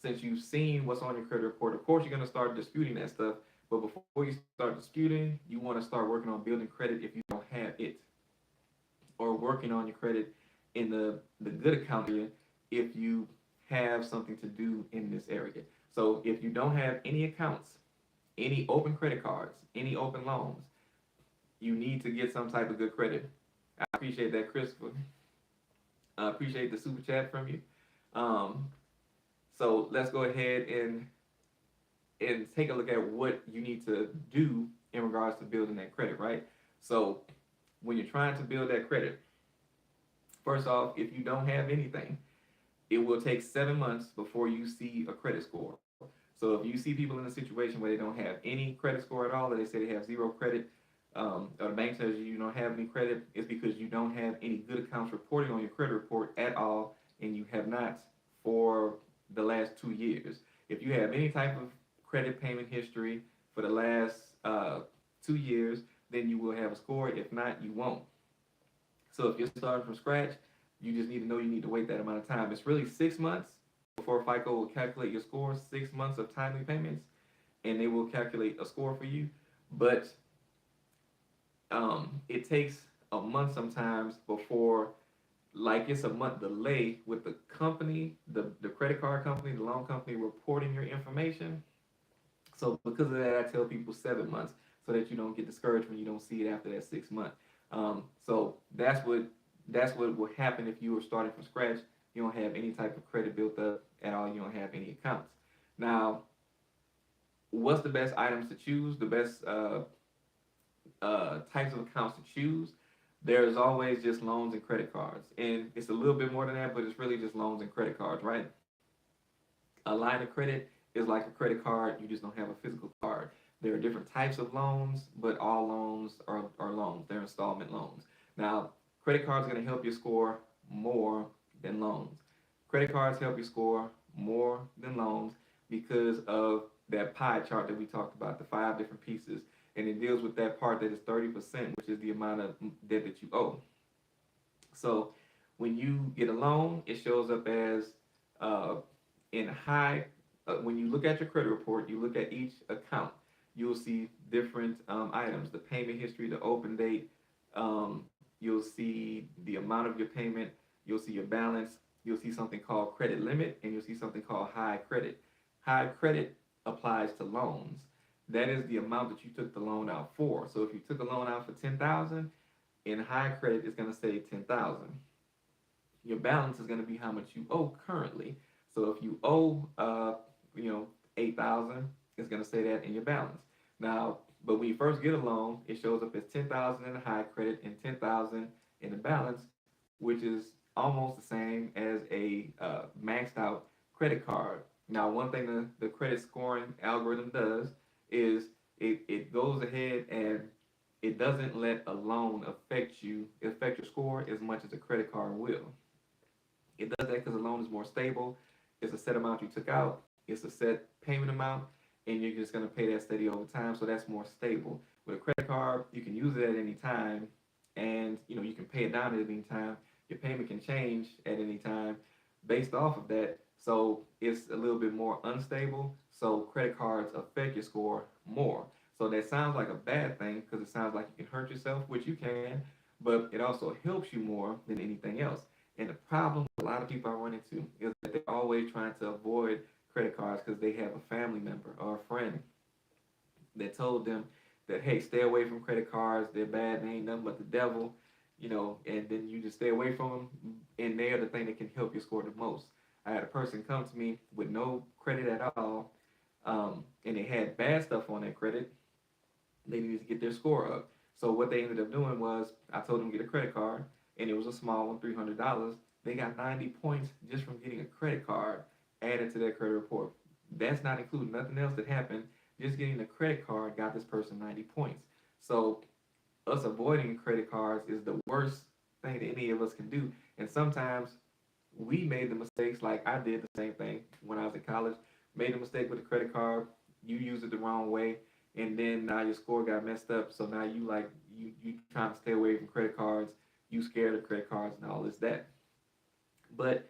since you've seen what's on your credit report, of course, you're going to start disputing that stuff. But before you start disputing, you want to start working on building credit if you don't have it, or working on your credit in the good account area if you have something to do in this area. So if you don't have any accounts, any open credit cards, any open loans, you need to get some type of good credit. I appreciate that, Christopher. I appreciate the super chat from you. Um, so let's go ahead and take a look at what you need to do in regards to building that credit, right? So when you're trying to build that credit, first off, if you don't have anything, it will take 7 months before you see a credit score. So if you see people in a situation where they don't have any credit score at all, or they say they have zero credit, or the bank tells you don't have any credit, it's because you don't have any good accounts reporting on your credit report at all, and you have not for the last 2 years. If you have any type of credit payment history for the last 2 years, then you will have a score. If not, you won't. So if you're starting from scratch, you just need to know you need to wait that amount of time. It's really 6 months before FICO will calculate your score, 6 months of timely payments, and they will calculate a score for you. But it takes a month sometimes before, like it's a month delay with the company, the credit card company, the loan company reporting your information. So because of that, I tell people 7 months so that you don't get discouraged when you don't see it after that 6 month. So that's what will happen if you are starting from scratch. You don't have any type of credit built up at all. You don't have any accounts. Now, what's the best items to choose? The best types of accounts to choose? There's always just loans and credit cards, and it's a little bit more than that, but it's really just loans and credit cards, right? A line of credit is like a credit card. You just don't have a physical card. There are different types of loans, but all loans are loans. They're installment loans. Now, credit cards are going to help you score more than loans. Credit cards help you score more than loans because of that pie chart that we talked about, the 5 different pieces. And it deals with that part that is 30%, which is the amount of debt that you owe. So when you get a loan, it shows up as uh, in high. When you look at your credit report, you look at each account. You'll see different items: the payment history, the open date. You'll see the amount of your payment. You'll see your balance. You'll see something called credit limit, and you'll see something called high credit. High credit applies to loans. That is the amount that you took the loan out for. So if you took a loan out for 10,000, in high credit, it's going to say 10,000. Your balance is going to be how much you owe currently. So if you owe, 8,000, it's going to say that in your balance. Now, but when you first get a loan, it shows up as 10,000 in the high credit and 10,000 in the balance, which is almost the same as a maxed out credit card. Now, one thing the credit scoring algorithm does is it goes ahead and it doesn't let a loan affect your score as much as a credit card will. It does that because a loan is more stable. It's a set amount you took out. It's a set payment amount, and you're just going to pay that steady over time. So that's more stable. With a credit card, you can use it at any time, and you can pay it down at any time. Your payment can change at any time based off of that. So it's a little bit more unstable. So credit cards affect your score more. So that sounds like a bad thing because it sounds like you can hurt yourself, which you can, but it also helps you more than anything else. And the problem a lot of people I run into is that they're always trying to avoid credit cards because they have a family member or a friend that told them that, hey, stay away from credit cards. They're bad. They ain't nothing but the devil, and then you just stay away from them. And they are the thing that can help you score the most. I had a person come to me with no credit at all, and they had bad stuff on their credit. They needed to get their score up. So what they ended up doing was I told them to get a credit card, and it was a small one, $300. They got 90 points just from getting a credit card added to their credit report. That's not including nothing else that happened. Just getting the credit card got this person 90 points. So us avoiding credit cards is the worst thing that any of us can do. And sometimes we made the mistakes, like I did the same thing when I was in college. Made a mistake with a credit card, you used it the wrong way, and then now your score got messed up. So now you trying to stay away from credit cards. You scared of credit cards and all this that. But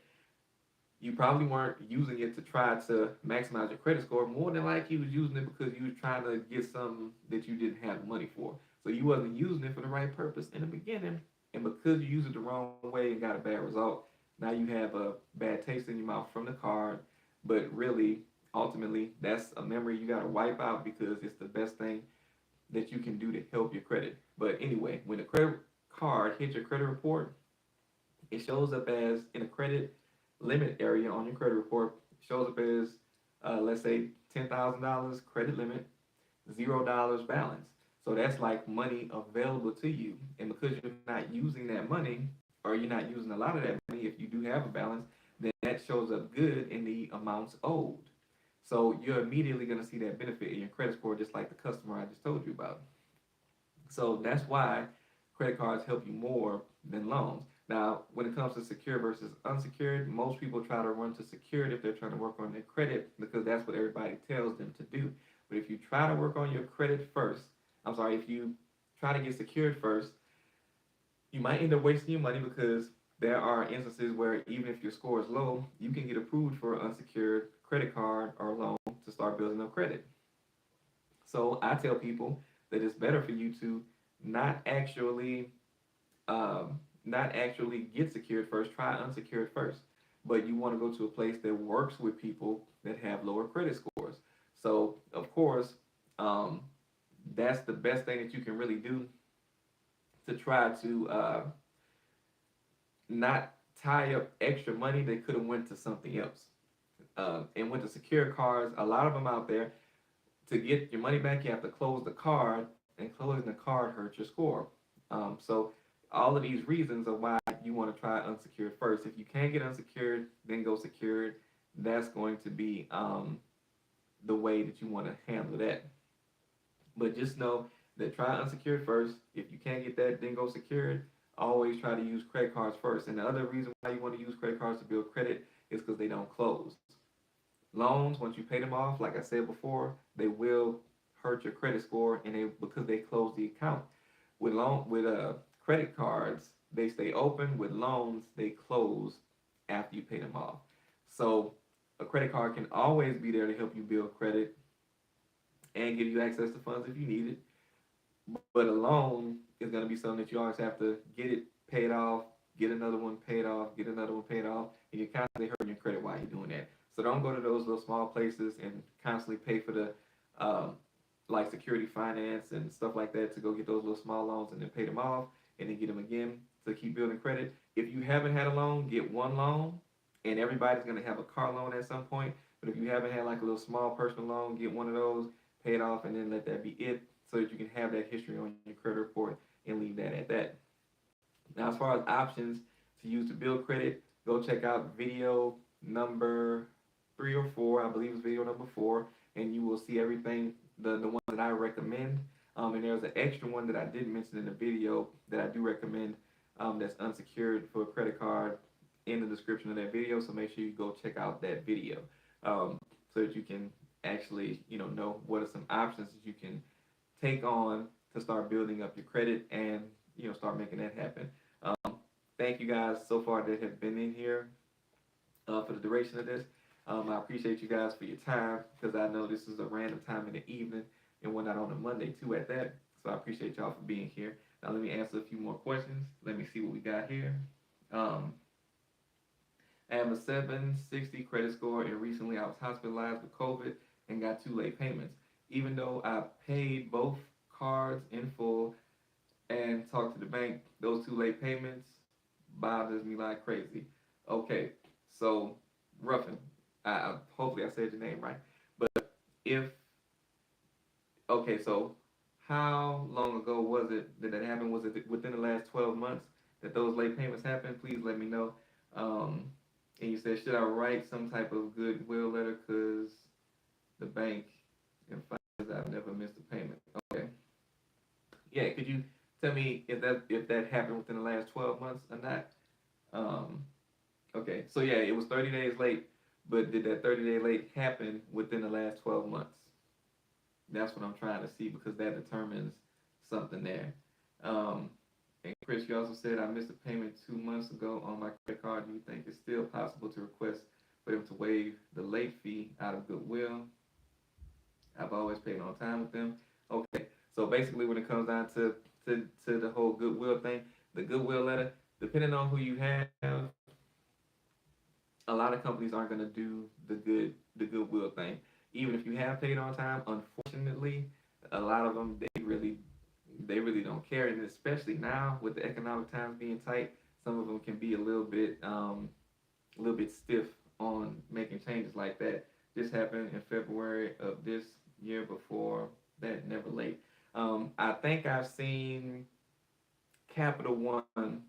you probably weren't using it to try to maximize your credit score. More than likely, you was using it because you were trying to get something that you didn't have money for. So you wasn't using it for the right purpose in the beginning. And because you used it the wrong way and got a bad result, now you have a bad taste in your mouth from the card. But really, ultimately, that's a memory you got to wipe out because it's the best thing that you can do to help your credit. But anyway, when the credit card hits your credit report, it shows up as in a credit limit area on your credit report. It shows up as, let's say, $10,000 credit limit, $0 balance. So that's like money available to you. And because you're not using that money, or you're not using a lot of that money, if you do have a balance, then that shows up good in the amounts owed. So you're immediately going to see that benefit in your credit score, just like the customer I just told you about. So that's why credit cards help you more than loans. Now, when it comes to secured versus unsecured, most people try to run to secured if they're trying to work on their credit because that's what everybody tells them to do. But if you try to work on your credit first, if you try to get secured first, you might end up wasting your money because there are instances where even if your score is low, you can get approved for an unsecured credit card or loan to start building up credit. So I tell people that it's better for you to not actually not actually get secured first. Try unsecured first, but you want to go to a place that works with people that have lower credit scores. So of course, um, that's the best thing that you can really do to try to not tie up extra money that could have went to something else. And with the secure cards, a lot of them out there, to get your money back, you have to close the card, and closing the card hurts your score. So all of these reasons are why you want to try unsecured first. If you can't get unsecured, then go secured. That's going to be the way that you want to handle that. But just know that try unsecured first. If you can't get that, then go secured. Always try to use credit cards first. And the other reason why you want to use credit cards to build credit is because they don't close. Loans, once you pay them off, like I said before, they will hurt your credit score, and because they close the account. With credit cards, they stay open. With loans, they close after you pay them off. So a credit card can always be there to help you build credit and give you access to funds if you need it. But a loan is going to be something that you always have to get it paid off, get another one paid off, get another one paid off, and you're constantly hurting your credit while you're doing that. So don't go to those little small places and constantly pay for the like security finance and stuff like that to go get those little small loans and then pay them off and then get them again to keep building credit. If you haven't had a loan, get one loan, and everybody's going to have a car loan at some point. But if you haven't had like a little small personal loan, get one of those, pay it off, and then let that be it so that you can have that history on your credit report and leave that at that. Now, as far as options to use to build credit, go check out video number 3 or 4. I believe it's video number 4, and you will see everything, the ones that I recommend. And there's an extra one that I didn't mention in the video that I do recommend, that's unsecured for a credit card, in the description of that video. So make sure you go check out that video, so that you can actually, know what are some options that you can take on to start building up your credit and, start making that happen. Thank you guys so far that have been in here, for the duration of this. I appreciate you guys for your time, because I know this is a random time in the evening and we're not on a Monday too at that. So I appreciate y'all for being here. Now let me answer a few more questions. Let me see what we got here. Um, I have a 760 credit score, and recently I was hospitalized with COVID and got 2 late payments. Even though I paid both cards in full and talked to the bank, those 2 late payments bothers me like crazy. Okay, so Ruffin, hopefully I said your name right. But if okay, so how long ago was it that happened? Was it within the last 12 months that those late payments happened? Please let me know. Um, and you said, should I write some type of goodwill letter because the bank implies I've never missed a payment? Okay. Yeah, could you tell me if that happened within the last 12 months or not? Um, okay, so yeah, it was 30 days late, but did that 30-day late happen within the last 12 months? That's what I'm trying to see, because that determines something there. Um, and Chris, you also said I missed a payment 2 months ago on my credit card. Do you think it's still possible to request for them to waive the late fee out of goodwill? I've always paid on time with them. Okay, so basically, when it comes down to the whole goodwill thing, the goodwill letter, depending on who you have, a lot of companies aren't going to do the goodwill thing. Even if you have paid on time, unfortunately, a lot of them they really don't care, and especially now with the economic times being tight, some of them can be a little bit stiff on making changes like that. This happened in February of this year. Before that, never late. I think I've seen Capital One.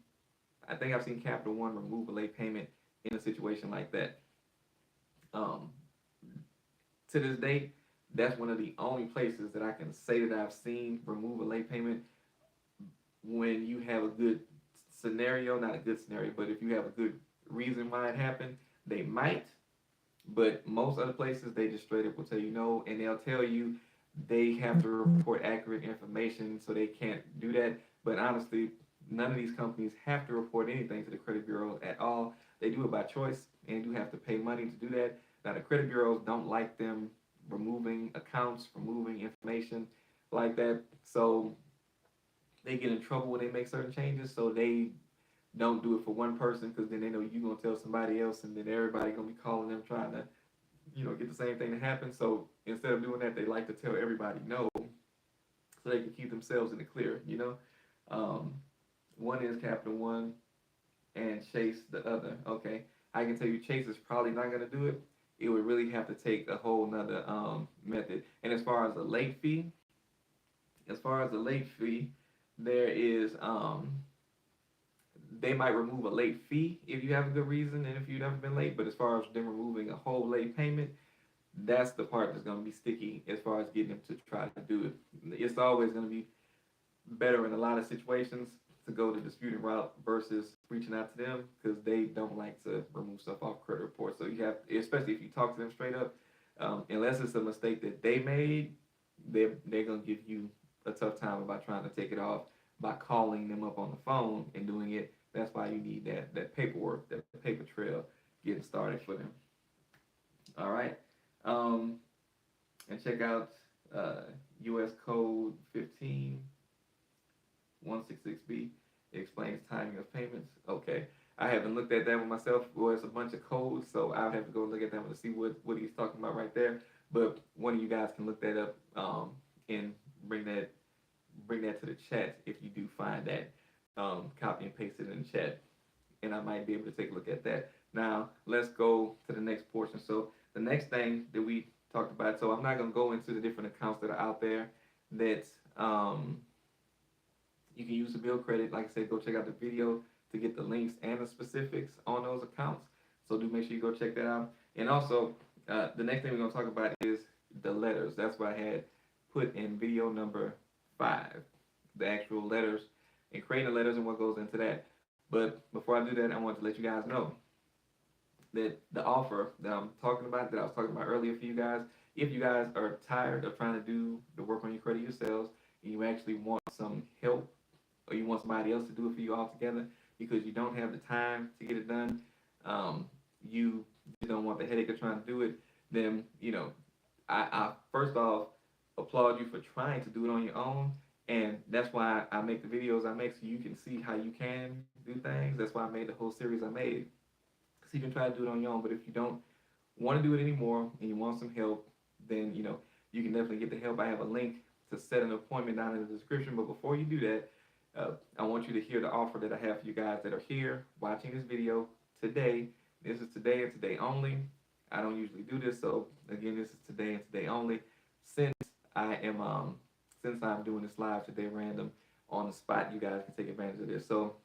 I think I've seen Capital One remove a late payment in a situation like that. Um, to this date, that's one of the only places that I can say that I've seen remove a late payment when you have a good scenario, not a good scenario, but if you have a good reason why it happened, they might. But most other places, they just straight up will tell you no, and they'll tell you they have to report accurate information, so they can't do that. But honestly, none of these companies have to report anything to the credit bureaus at all. They do it by choice, and do have to pay money to do that. Now, the credit bureaus don't like them removing accounts, removing information like that. So they get in trouble when they make certain changes. So they don't do it for one person, because then they know you're gonna tell somebody else, and then everybody gonna be calling them trying to, get the same thing to happen. So instead of doing that, they like to tell everybody no, so they can keep themselves in the clear. Um, one is Capital One and Chase the other. Okay, I can tell you Chase is probably not gonna do it. It would really have to take a whole nother method. And as far as the late fee, there is they might remove a late fee if you have a good reason and if you've never been late. But as far as them removing a whole late payment, that's the part that's going to be sticky as far as getting them to try to do it. It's always going to be better in a lot of situations to go the disputing route versus reaching out to them, because they don't like to remove stuff off credit reports. So you have, especially if you talk to them straight up, unless it's a mistake that they made, they're going to give you a tough time about trying to take it off by calling them up on the phone and doing it. That's why you need that paperwork, that paper trail getting started for them. All right. Um, and check out U.S. Code 15166B. It explains timing of payments. Okay. I haven't looked at that one myself. Well, it's a bunch of codes, so I'll have to go look at that one to see what he's talking about right there. But one of you guys can look that up, and bring that to the chat if you do find that. Copy and paste it in the chat, and I might be able to take a look at that. Now, let's go to the next portion. So the next thing that we talked about, so I'm not going to go into the different accounts that are out there that you can use to build credit. Like I said, go check out the video to get the links and the specifics on those accounts. So do make sure you go check that out. And also, the next thing we're going to talk about is the letters. That's what I had put in video number 5, the actual letters and creating the letters and what goes into that. But before I do that, I want to let you guys know that the offer that I'm talking about, that I was talking about earlier for you guys, if you guys are tired of trying to do the work on your credit yourselves and you actually want some help or you want somebody else to do it for you altogether because you don't have the time to get it done, you don't want the headache of trying to do it, then, I first off applaud you for trying to do it on your own. And that's why I make the videos I make so you can see how you can do things. That's why I made the whole series I made. So you can try to do it on your own. But if you don't want to do it anymore and you want some help, then you can definitely get the help. I have a link to set an appointment down in the description. But before you do that, I want you to hear the offer that I have for you guys that are here watching this video today. This is today and today only. I don't usually do this, so again, this is today and today only. Since I am since I'm doing this live today, random on the spot, you guys can take advantage of this. So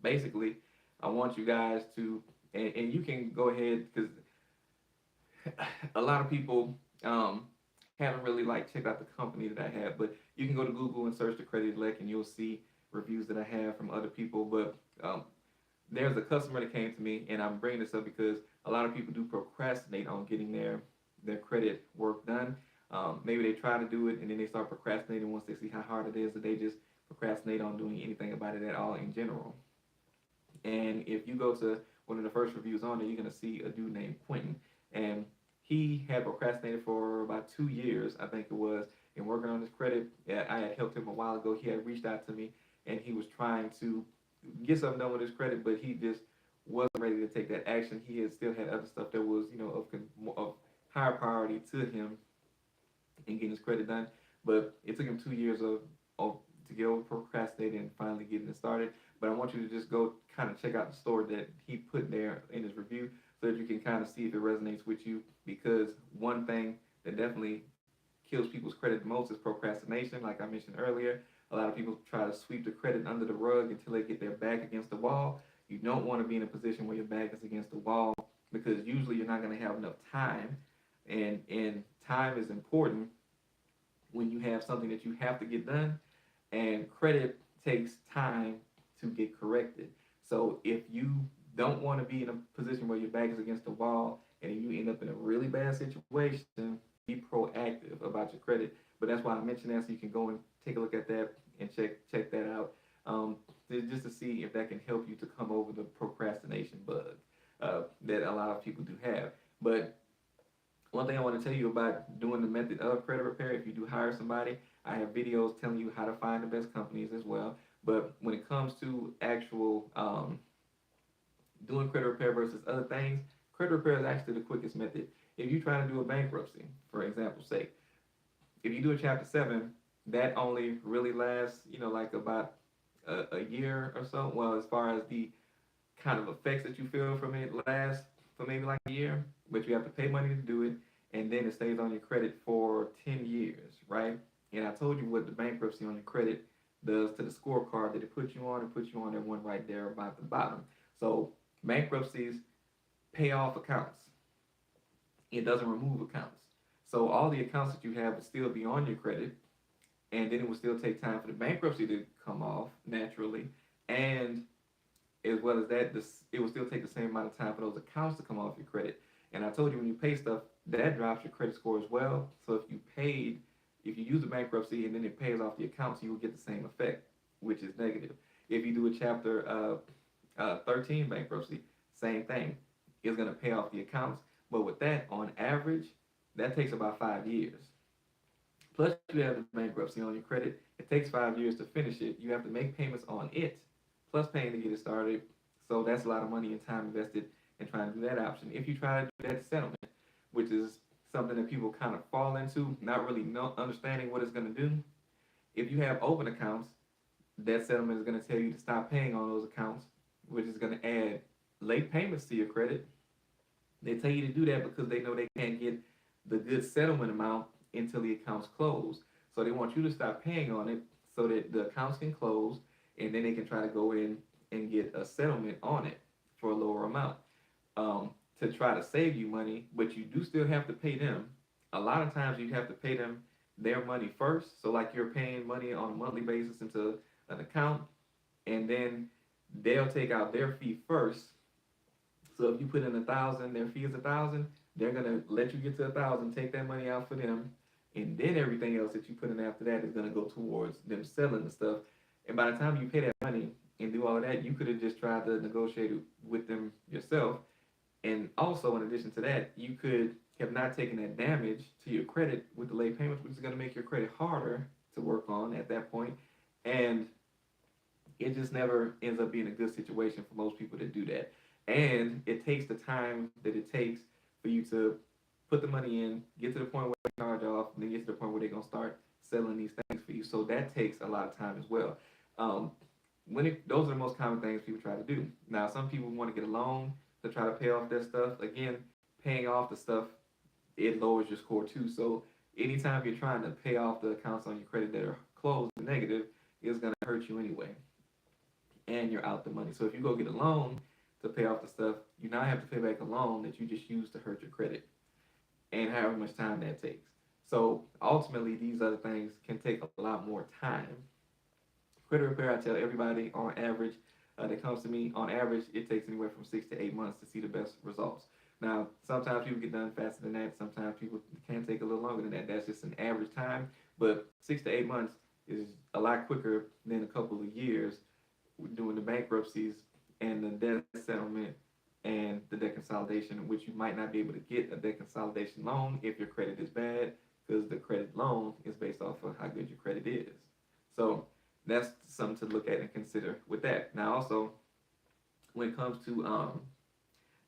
basically, I want you guys to, and you can go ahead because a lot of people haven't really like checked out the company that I have, but you can go to Google and search the Credit Elect, and you'll see reviews that I have from other people. But there's a customer that came to me, and I'm bringing this up because a lot of people do procrastinate on getting their credit work done. Maybe they try to do it and then they start procrastinating once they see how hard it is, that they just procrastinate on doing anything about it at all in general. And if you go to one of the first reviews on there, you're gonna see a dude named Quentin, and he had procrastinated for about 2 years, I think it was, in working on his credit. Yeah, I had helped him a while ago. He had reached out to me, and he was trying to get something done with his credit, but he just wasn't ready to take that action. He had still had other stuff that was, of higher priority to him in getting his credit done. But it took him 2 years of to get over procrastinating and finally getting it started. But I want you to just go kind of check out the story that he put there in his review so that you can kind of see if it resonates with you. Because one thing that definitely kills people's credit the most is procrastination. Like I mentioned earlier, a lot of people try to sweep the credit under the rug until they get their back against the wall. You don't want to be in a position where your back is against the wall because usually you're not going to have enough time. And time is important when you have something that you have to get done, and credit takes time to get corrected. So if you don't want to be in a position where your back is against the wall and you end up in a really bad situation, be proactive about your credit. But that's why I mentioned that, so you can go and take a look at that and check that out, just to see if that can help you to come over the procrastination bug that a lot of people do have. But one thing I want to tell you about doing the method of credit repair, if you do hire somebody, I have videos telling you how to find the best companies as well. But when it comes to actual doing credit repair versus other things, credit repair is actually the quickest method. If you try to do a bankruptcy, for example's sake, if you do a Chapter 7, that only really lasts, like about a year or so. Well, as far as the kind of effects that you feel from it lasts for maybe like a year, but you have to pay money to do it, and then it stays on your credit for 10 years, right? And I told you what the bankruptcy on your credit does to the scorecard that it puts you on. It puts you on that one right there about the bottom. So bankruptcies pay off accounts. It doesn't remove accounts. So all the accounts that you have will still be on your credit, and then it will still take time for the bankruptcy to come off naturally, and as well as that, it will still take the same amount of time for those accounts to come off your credit. And I told you when you pay stuff, that drops your credit score as well. So if you use a bankruptcy and then it pays off the accounts, you will get the same effect, which is negative. If you do a Chapter 13 bankruptcy, same thing. It's going to pay off the accounts. But with that, on average, that takes about 5 years. Plus, you have the bankruptcy on your credit. It takes 5 years to finish it. You have to make payments on it, plus paying to get it started. So that's a lot of money and time invested in trying to do that option. If you try to do that settlement, which is something that people kind of fall into, not really understanding what it's going to do. If you have open accounts, that settlement is going to tell you to stop paying on those accounts, which is going to add late payments to your credit. They tell you to do that because they know they can't get the good settlement amount until the accounts close. So they want you to stop paying on it so that the accounts can close, and then they can try to go in and get a settlement on it for a lower amount, to try to save you money, but you do still have to pay them. A lot of times you have to pay them their money first. So like you're paying money on a monthly basis into an account, and then they'll take out their fee first. So if you put in 1,000, their fee is 1,000. They're gonna let you get to 1,000, take that money out for them, and then everything else that you put in after that is gonna go towards them selling the stuff. And by the time you pay that money and do all of that, you could have just tried to negotiate it with them yourself. And also, in addition to that, you could have not taken that damage to your credit with the late payments, which is going to make your credit harder to work on at that point. And it just never ends up being a good situation for most people to do that. And it takes the time that it takes for you to put the money in, get to the point where they charge off, and then get to the point where they're gonna start selling these things for you. So that takes a lot of time as well. Um, those are the most common things people try to do. Now, some people want to get a loan to try to pay off their stuff. Again, paying off the stuff, it lowers your score too. So anytime you're trying to pay off the accounts on your credit that are closed and negative, it's gonna hurt you anyway, and you're out the money. So if you go get a loan to pay off the stuff, you now have to pay back a loan that you just used to hurt your credit, and however much time that takes. So ultimately, these other things can take a lot more time. Credit repair, I tell everybody on average that comes to me, on average, it takes anywhere from 6 to 8 months to see the best results. Now, sometimes people get done faster than that. Sometimes people can take a little longer than that. That's just an average time. But 6 to 8 months is a lot quicker than a couple of years doing the bankruptcies and the debt settlement and the debt consolidation, which you might not be able to get a debt consolidation loan if your credit is bad, because the credit loan is based off of how good your credit is. So that's something to look at and consider with that. Now, also, when it comes to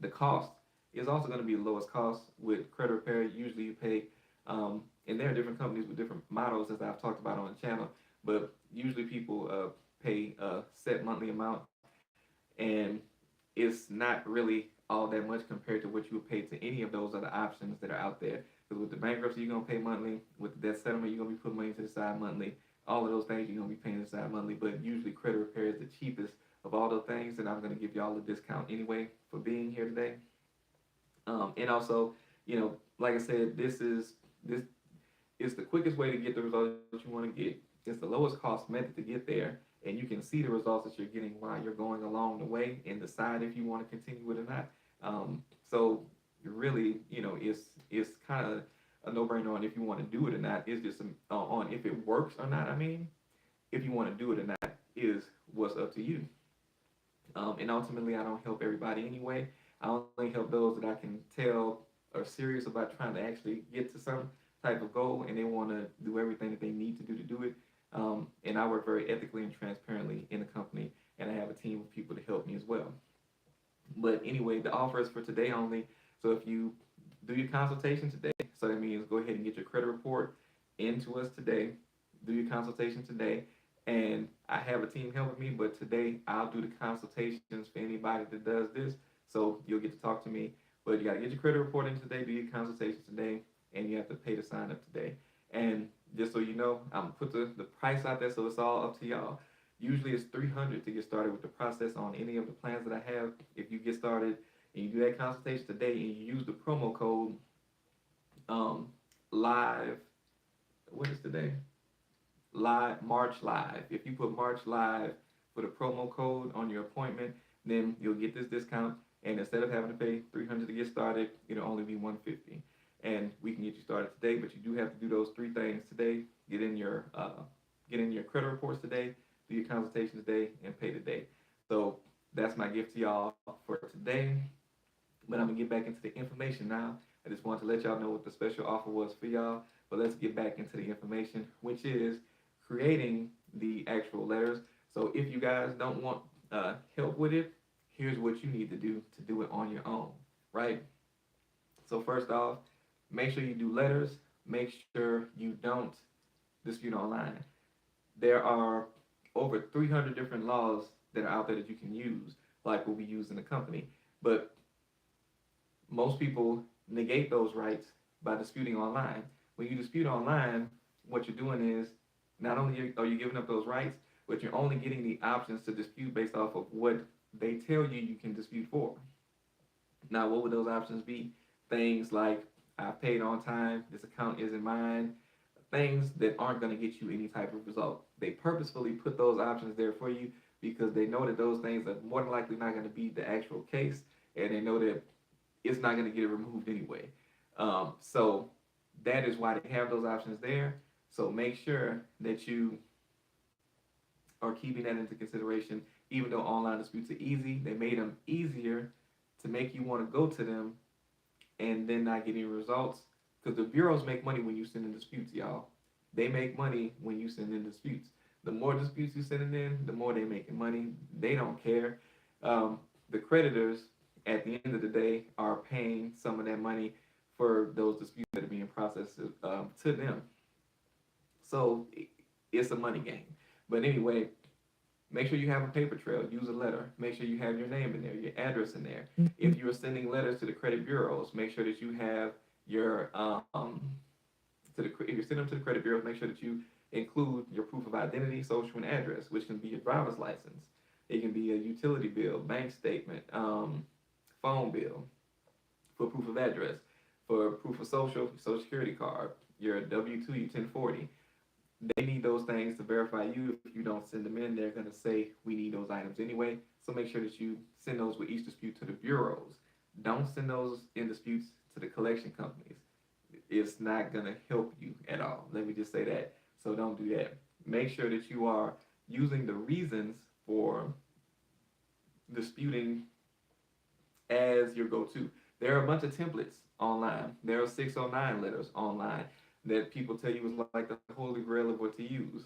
the cost, it's also going to be the lowest cost with credit repair. Usually, you pay, and there are different companies with different models, as I've talked about on the channel, but usually people pay a set monthly amount, and it's not really all that much compared to what you would pay to any of those other options that are out there. Because with the bankruptcy, you're gonna pay monthly. With the debt settlement, you're gonna be putting money to the side monthly. All of those things you're gonna be paying to the side monthly. But usually, credit repair is the cheapest of all those things, and I'm gonna give y'all a discount anyway for being here today. And also, like I said, this is the quickest way to get the results that you want to get. It's the lowest cost method to get there, and you can see the results that you're getting while you're going along the way and decide if you want to continue with it or not. So really, it's kind of a no-brainer on if you want to do it or not. It's just on if it works or not. I mean, if you want to do it or not is what's up to you. And ultimately, I don't help everybody anyway. I only help those that I can tell are serious about trying to actually get to some type of goal, and they want to do everything that they need to do it. And I work very ethically and transparently in the company, and I have a team of people to help me as well. But anyway, the offer is for today only. So if you do your consultation today, so that means go ahead and get your credit report into us today, do your consultation today, and I have a team helping me, but today I'll do the consultations for anybody that does this. So you'll get to talk to me, but you got to get your credit report in today, do your consultation today, and you have to pay to sign up today. And just so you know, I'm gonna put the price out there, so it's all up to y'all. Usually it's $300 to get started with the process on any of the plans that I have. If you get started and you do that consultation today and you use the promo code live, what is today? Live March Live. If you put March Live for the promo code on your appointment, then you'll get this discount. And instead of having to pay $300 to get started, it'll only be $150. And we can get you started today, but you do have to do those three things today. Get in your credit reports today, do your consultation today, and pay today. So that's my gift to y'all for today. But I'm gonna get back into the information now. I just wanted to let y'all know what the special offer was for y'all. But let's get back into the information, which is creating the actual letters. So if you guys don't want help with it, here's what you need to do it on your own, right? So first off, make sure you do letters. Make sure you don't dispute online. There are over 300 different laws that are out there that you can use, like what we use in the company. But most people negate those rights by disputing online. When you dispute online, what you're doing is not only are you giving up those rights, but you're only getting the options to dispute based off of what they tell you can dispute for. Now, what would those options be? Things like I paid on time, this account isn't mine, things that aren't going to get you any type of result. They purposefully put those options there for you because they know that those things are more than likely not going to be the actual case, and they know that it's not going to get it removed anyway. So that is why they have those options there. So make sure that you are keeping that into consideration. Even though online disputes are easy, they made them easier to make you want to go to them and then not get any results. Because the bureaus make money when you send in disputes, y'all. They make money when you send in disputes. The more disputes you send in, the more they making money. They don't care. The creditors, at the end of the day, are paying some of that money for those disputes that are being processed to them. So it's a money game. But anyway, make sure you have a paper trail. Use a letter. Make sure you have your name in there, your address in there. If you're sending letters to the credit bureaus, make sure that you have your if you're sending them to the credit bureaus, make sure that you include your proof of identity, social, and address, which can be your driver's license. It can be a utility bill, bank statement, phone bill, for proof of address, for proof of social security card, your W-2, your 1040. They need those things to verify you. If you don't send them in, they're going to say, we need those items anyway. So make sure that you send those with each dispute to the bureaus. Don't send those in disputes to the collection companies. It's not going to help you at all. Let me just say that. So don't do that. Make sure that you are using the reasons for disputing as your go-to. There are a bunch of templates online. There are 609 letters online that people tell you is like the holy grail of what to use.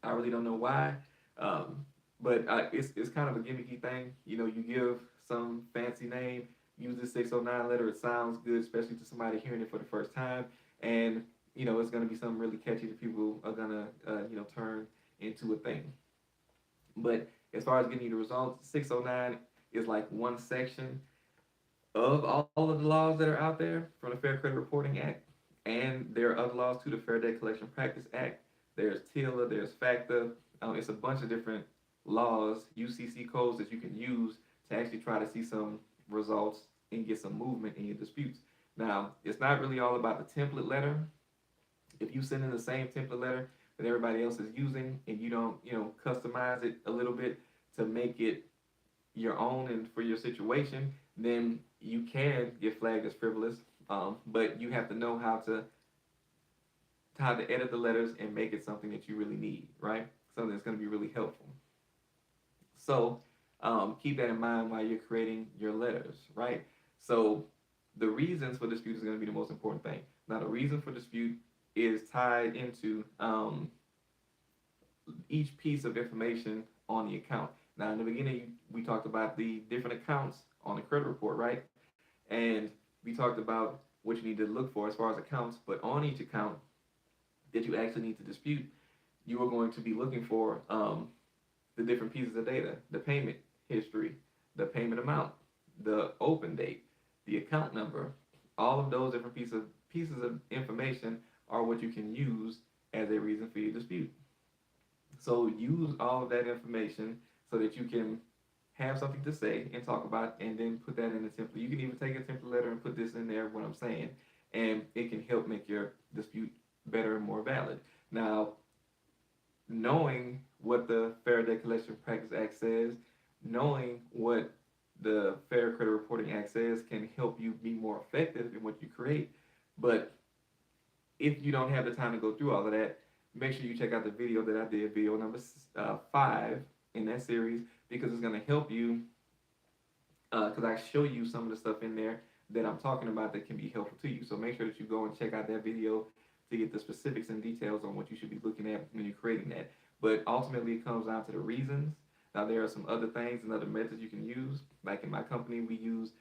I really don't know why, but it's kind of a gimmicky thing. You know, you give some fancy name, use the 609 letter. It sounds good, especially to somebody hearing it for the first time, and you know it's going to be something really catchy that people are going to turn into a thing. But as far as getting you the results, 609 is like one section of all of the laws that are out there from the Fair Credit Reporting Act, and there are other laws too, the Fair Debt Collection Practice Act. There's TILA, there's FACTA. It's a bunch of different laws, UCC codes that you can use to actually try to see some results and get some movement in your disputes. Now, it's not really all about the template letter. If you send in the same template letter that everybody else is using and you don't, customize it a little bit to make it your own and for your situation, then you can get flagged as frivolous. But you have to know how to edit the letters and make it something that you really need, right? Something that's going to be really helpful. So keep that in mind while you're creating your letters, right? So the reasons for dispute is going to be the most important thing. Now, the reason for dispute is tied into each piece of information on the account. Now, in the beginning, we talked about the different accounts on the credit report, right? And we talked about what you need to look for as far as accounts, but on each account that you actually need to dispute, you are going to be looking for the different pieces of data, the payment history, the payment amount, the open date, the account number. All of those different pieces of information are what you can use as a reason for your dispute. So use all of that information so that you can have something to say and talk about, and then put that in a template. You can even take a template letter and put this in there, what I'm saying, and it can help make your dispute better and more valid. Now, knowing what the Fair Debt Collection Practice Act says, knowing what the Fair Credit Reporting Act says can help you be more effective in what you create. But if you don't have the time to go through all of that, make sure you check out the video that I did, video number 5 in that series, because it's going to help you, because I show you some of the stuff in there that I'm talking about that can be helpful to you. So make sure that you go and check out that video to get the specifics and details on what you should be looking at when you're creating that. But ultimately, it comes down to the reasons. Now, there are some other things and other methods you can use. Like in my company, we use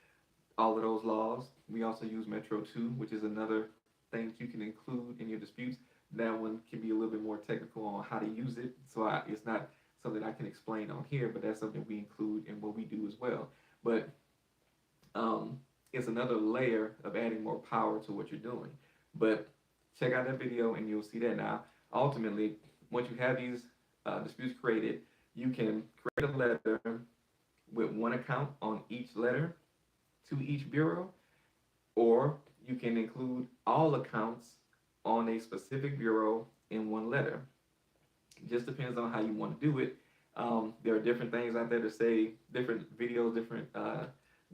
all of those laws. We also use Metro 2, which is another thing that you can include in your disputes. That one can be a little bit more technical on how to use it. So it's not something I can explain on here, but that's something we include in what we do as well. But it's another layer of adding more power to what you're doing. But check out that video and you'll see that. Now, ultimately, once you have these disputes created, you can create a letter with one account on each letter to each bureau, or you can include all accounts on a specific bureau in one letter. It just depends on how you want to do it. There are different things out there to say, different videos, different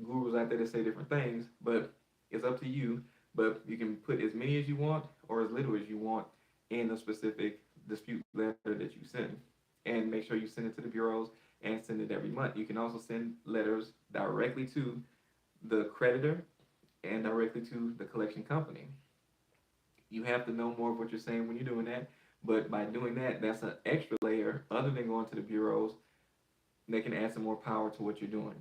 gurus out there to say different things, but it's up to you. But you can put as many as you want or as little as you want in a specific dispute letter that you send. And make sure you send it to the bureaus and send it every month. You can also send letters directly to the creditor and directly to the collection company. You have to know more of what you're saying when you're doing that. But by doing that, that's an extra layer other than going to the bureaus that can add some more power to what you're doing.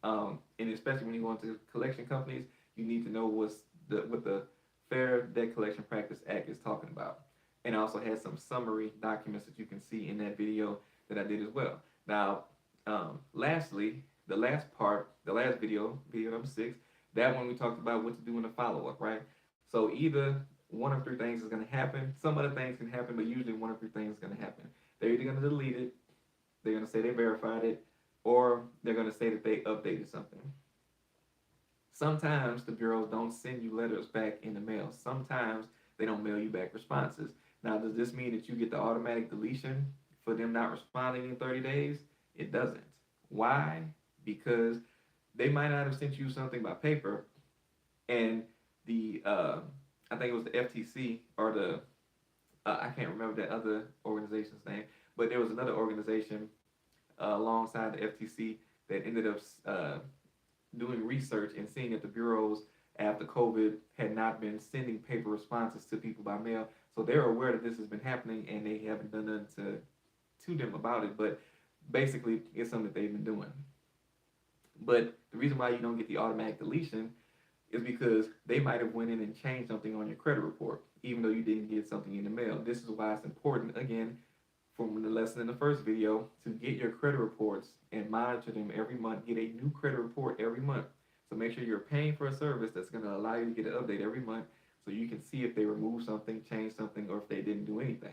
And especially when you go into collection companies, you need to know what the Fair Debt Collection Practice Act is talking about. And I also had some summary documents that you can see in that video that I did as well. Now, lastly, the last part, the last video, video number 6, that one we talked about what to do in the follow-up, right? So either one of three things is going to happen. Some other things can happen, but usually one of three things is going to happen. They're either going to delete it, they're going to say they verified it, or they're going to say that they updated something. Sometimes the bureaus don't send you letters back in the mail. Sometimes they don't mail you back responses. Now, does this mean that you get the automatic deletion for them not responding in 30 days? It doesn't. Why? Because they might not have sent you something by paper, and the I think it was the FTC or the I can't remember that other organization's name, but there was another organization alongside the FTC that ended up doing research and seeing that the bureaus after COVID had not been sending paper responses to people by mail. So they're aware that this has been happening and they haven't done nothing to them about it. But basically, it's something that they've been doing. But the reason why you don't get the automatic deletion is because they might have went in and changed something on your credit report, even though you didn't get something in the mail. This is why it's important, again, from the lesson in the first video, to get your credit reports and monitor them every month. Get a new credit report every month. So make sure you're paying for a service that's going to allow you to get an update every month so you can see if they removed something, changed something, or if they didn't do anything.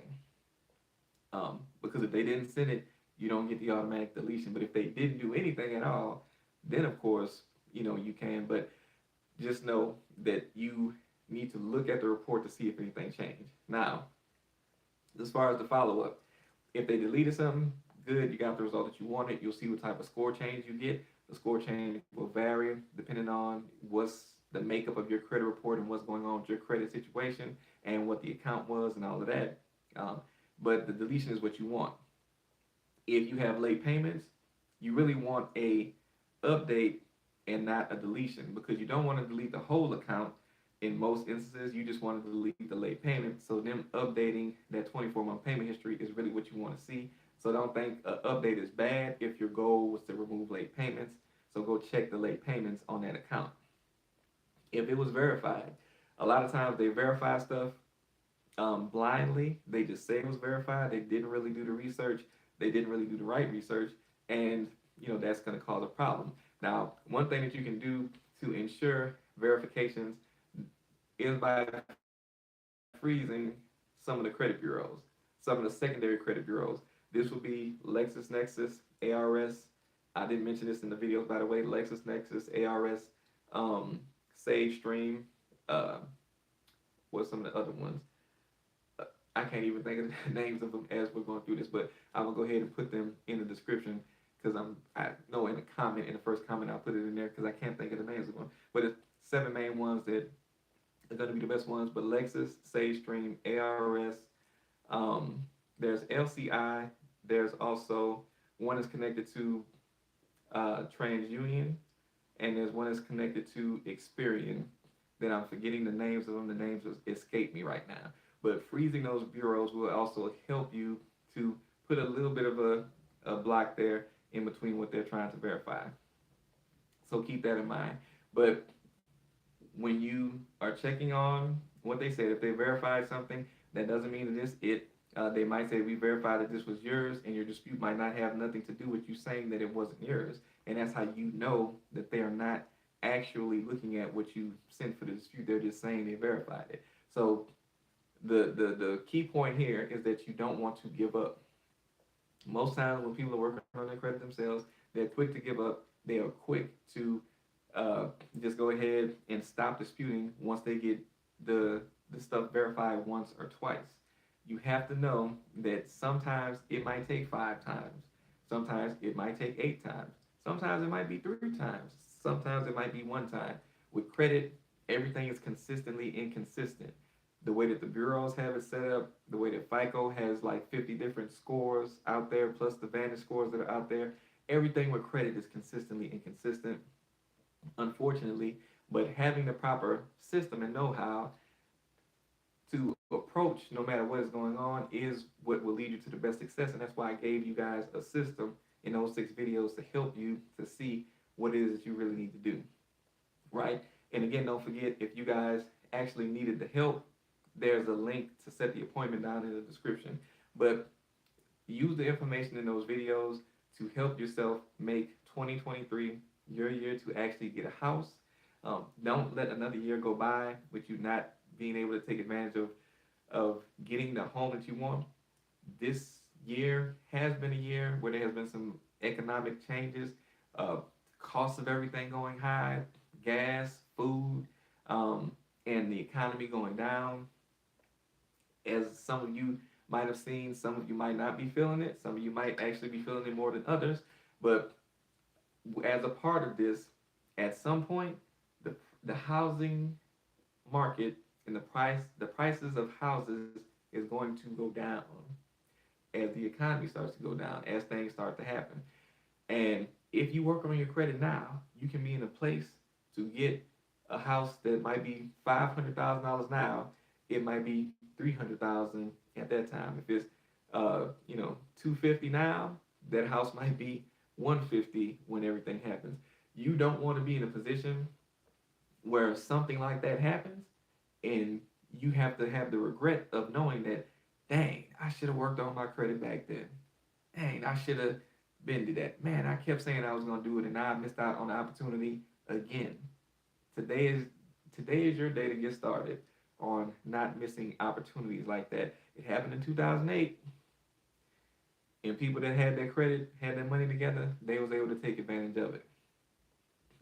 Because if they didn't send it, you don't get the automatic deletion. But if they didn't do anything at all, then of course, you can. But just know that you need to look at the report to see if anything changed. Now, as far as the follow-up, if they deleted something, good, you got the result that you wanted. You'll see what type of score change you get. The score change will vary depending on what's the makeup of your credit report and what's going on with your credit situation and what the account was and all of that. But the deletion is what you want. If you have late payments, you really want a update and not a deletion, because you don't want to delete the whole account. In most instances, you just want to delete the late payment. So them updating that 24-month payment history is really what you want to see. So don't think an update is bad if your goal was to remove late payments. So go check the late payments on that account. If it was verified, a lot of times they verify stuff blindly. They just say it was verified. They didn't really do the research. They didn't really do the right research. And, that's going to cause a problem. Now, one thing that you can do to ensure verifications is by freezing some of the credit bureaus, some of the secondary credit bureaus. This would be LexisNexis, ARS. I didn't mention this in the videos, by the way. LexisNexis, ARS, SageStream. What's some of the other ones? I can't even think of the names of them as we're going through this, but I'm gonna go ahead and put them in the description, because I know in the first comment, I'll put it in there because I can't think of the names of them. But it's 7 main ones that are going to be the best ones. But Lexis, SageStream, ARS, there's LCI. There's also one is connected to TransUnion, and there's one that's connected to Experian. Then I'm forgetting the names of them. The names escape me right now. But freezing those bureaus will also help you to put a little bit of a block there in between what they're trying to verify. So keep that in mind. But when you are checking on what they said, if they verified something, that doesn't mean that it's it. They might say, we verified that this was yours, and your dispute might not have nothing to do with you saying that it wasn't yours. And that's how you know that they are not actually looking at what you sent for the dispute. They're just saying they verified it. So the key point here is that you don't want to give up. Most times when people are working on their credit themselves, they're quick to give up. They are quick to just go ahead and stop disputing once they get the the stuff verified once or twice. You have to know that sometimes it might take 5 times, sometimes it might take 8 times, sometimes it might be 3 times, sometimes it might be 1 time. With credit, everything is consistently inconsistent. The way that the bureaus have it set up, the way that FICO has like 50 different scores out there, plus the Vantage scores that are out there, everything with credit is consistently inconsistent, unfortunately. But having the proper system and know-how to approach no matter what is going on is what will lead you to the best success. And that's why I gave you guys a system in those 6 videos to help you to see what it is that you really need to do, right? And again, don't forget, if you guys actually needed the help, there's a link to set the appointment down in the description. But use the information in those videos to help yourself make 2023 your year to actually get a house. Don't let another year go by with you not being able to take advantage of getting the home that you want. This year has been a year where there has been some economic changes, cost of everything going high, gas, food, and the economy going down. As some of you might have seen, some of you might not be feeling it, some of you might actually be feeling it more than others. But as a part of this, at some point, the housing market and the prices of houses is going to go down as the economy starts to go down, as things start to happen. And if you work on your credit now, you can be in a place to get a house that might be $500,000 now. It might be 300,000 at that time. If it's 250 now, that house might be 150 when everything happens. You don't want to be in a position where something like that happens and you have to have the regret of knowing that, dang, I should have worked on my credit back then. Dang, I should have been to that. Man, I kept saying I was going to do it and now I missed out on the opportunity again. Today is your day to get started on not missing opportunities like that. It happened in 2008, and people that had their credit, had their money together, they was able to take advantage of it.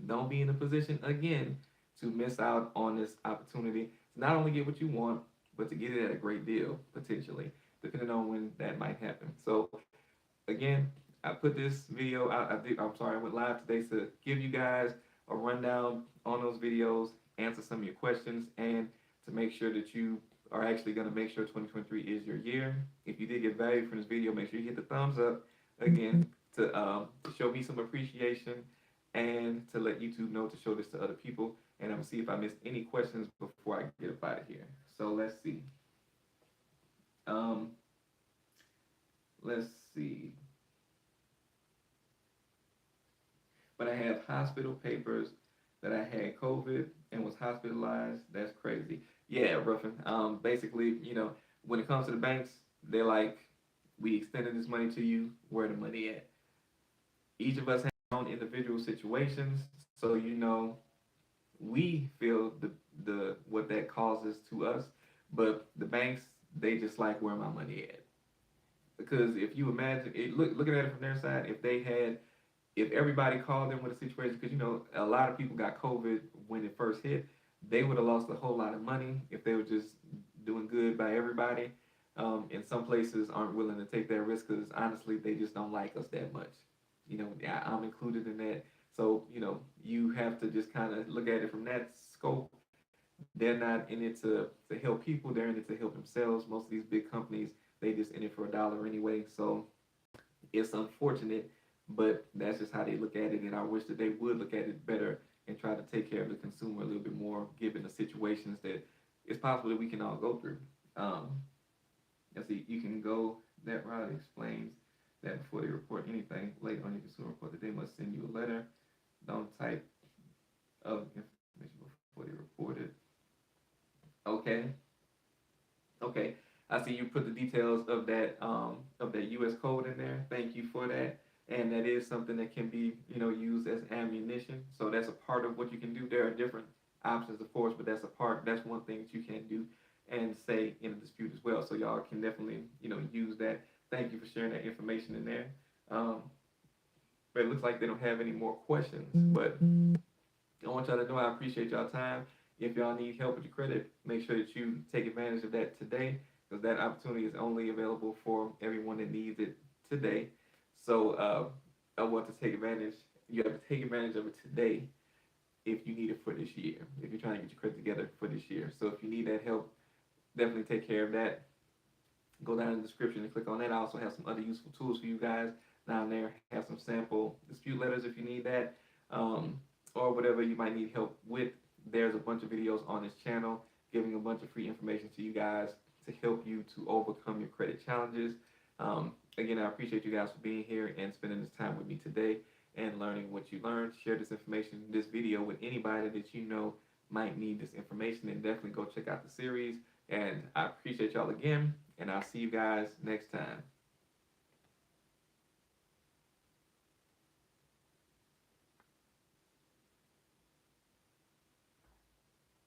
Don't be in a position again to miss out on this opportunity to not only get what you want, but to get it at a great deal, potentially, depending on when that might happen. So again, I put this video out. I went live today to give you guys a rundown on those videos, answer some of your questions, and to make sure that you are actually going to make sure 2023 is your year. If you did get value from this video, make sure you hit the thumbs up again to show me some appreciation and to let YouTube know to show this to other people. And I'm gonna see if I missed any questions before I get up out of here. So let's see. Let's see. But I have hospital papers that I had COVID and was hospitalized. That's crazy. Yeah, Ruffin. Basically, when it comes to the banks, they're like, we extended this money to you. Where the money at? Each of us have our own individual situations, so we feel the what that causes to us. But the banks, they just like, where my money at? Because if you imagine it, looking at it from their side, if everybody called them with a situation, because a lot of people got COVID when it first hit, they would have lost a whole lot of money if they were just doing good by everybody. And some places aren't willing to take that risk because honestly, they just don't like us that much. I'm included in that. So, you have to just kind of look at it from that scope. They're not in it to help people, they're in it to help themselves. Most of these big companies, they just in it for a dollar anyway. So it's unfortunate, but that's just how they look at it. And I wish that they would look at it better and try to take care of the consumer a little bit more, given the situations that it's possible that we can all go through. Let's see, you can go that route. Explains that before they report anything late on your consumer report, that they must send you a letter. Don't type of information before they report it. Okay. I see you put the details of that U.S. code in there. Thank you for that. And that is something that can be used as ammunition. So that's a part of what you can do. There are different options, of course, but that's one thing that you can do and say in a dispute as well. So y'all can definitely use that. Thank you for sharing that information in there. But it looks like they don't have any more questions. But I want y'all to know I appreciate y'all time. if y'all need help with your credit, make sure that you take advantage of that today, because that opportunity is only available for everyone that needs it today. So I want to take advantage. You have to take advantage of it today if you need it for this year. If you're trying to get your credit together for this year, so if you need that help, definitely take care of that. Go down in the description and click on that. I also have some other useful tools for you guys down there. Have some sample dispute letters if you need that, um, or whatever you might need help with. There's a bunch of videos on this channel giving a bunch of free information to you guys to help you to overcome your credit challenges. Again, I appreciate you guys for being here and spending this time with me today and learning what you learned. Share this information, this video with anybody that you know might need this information, and definitely go check out the series. And I appreciate y'all again, and I'll see you guys next time.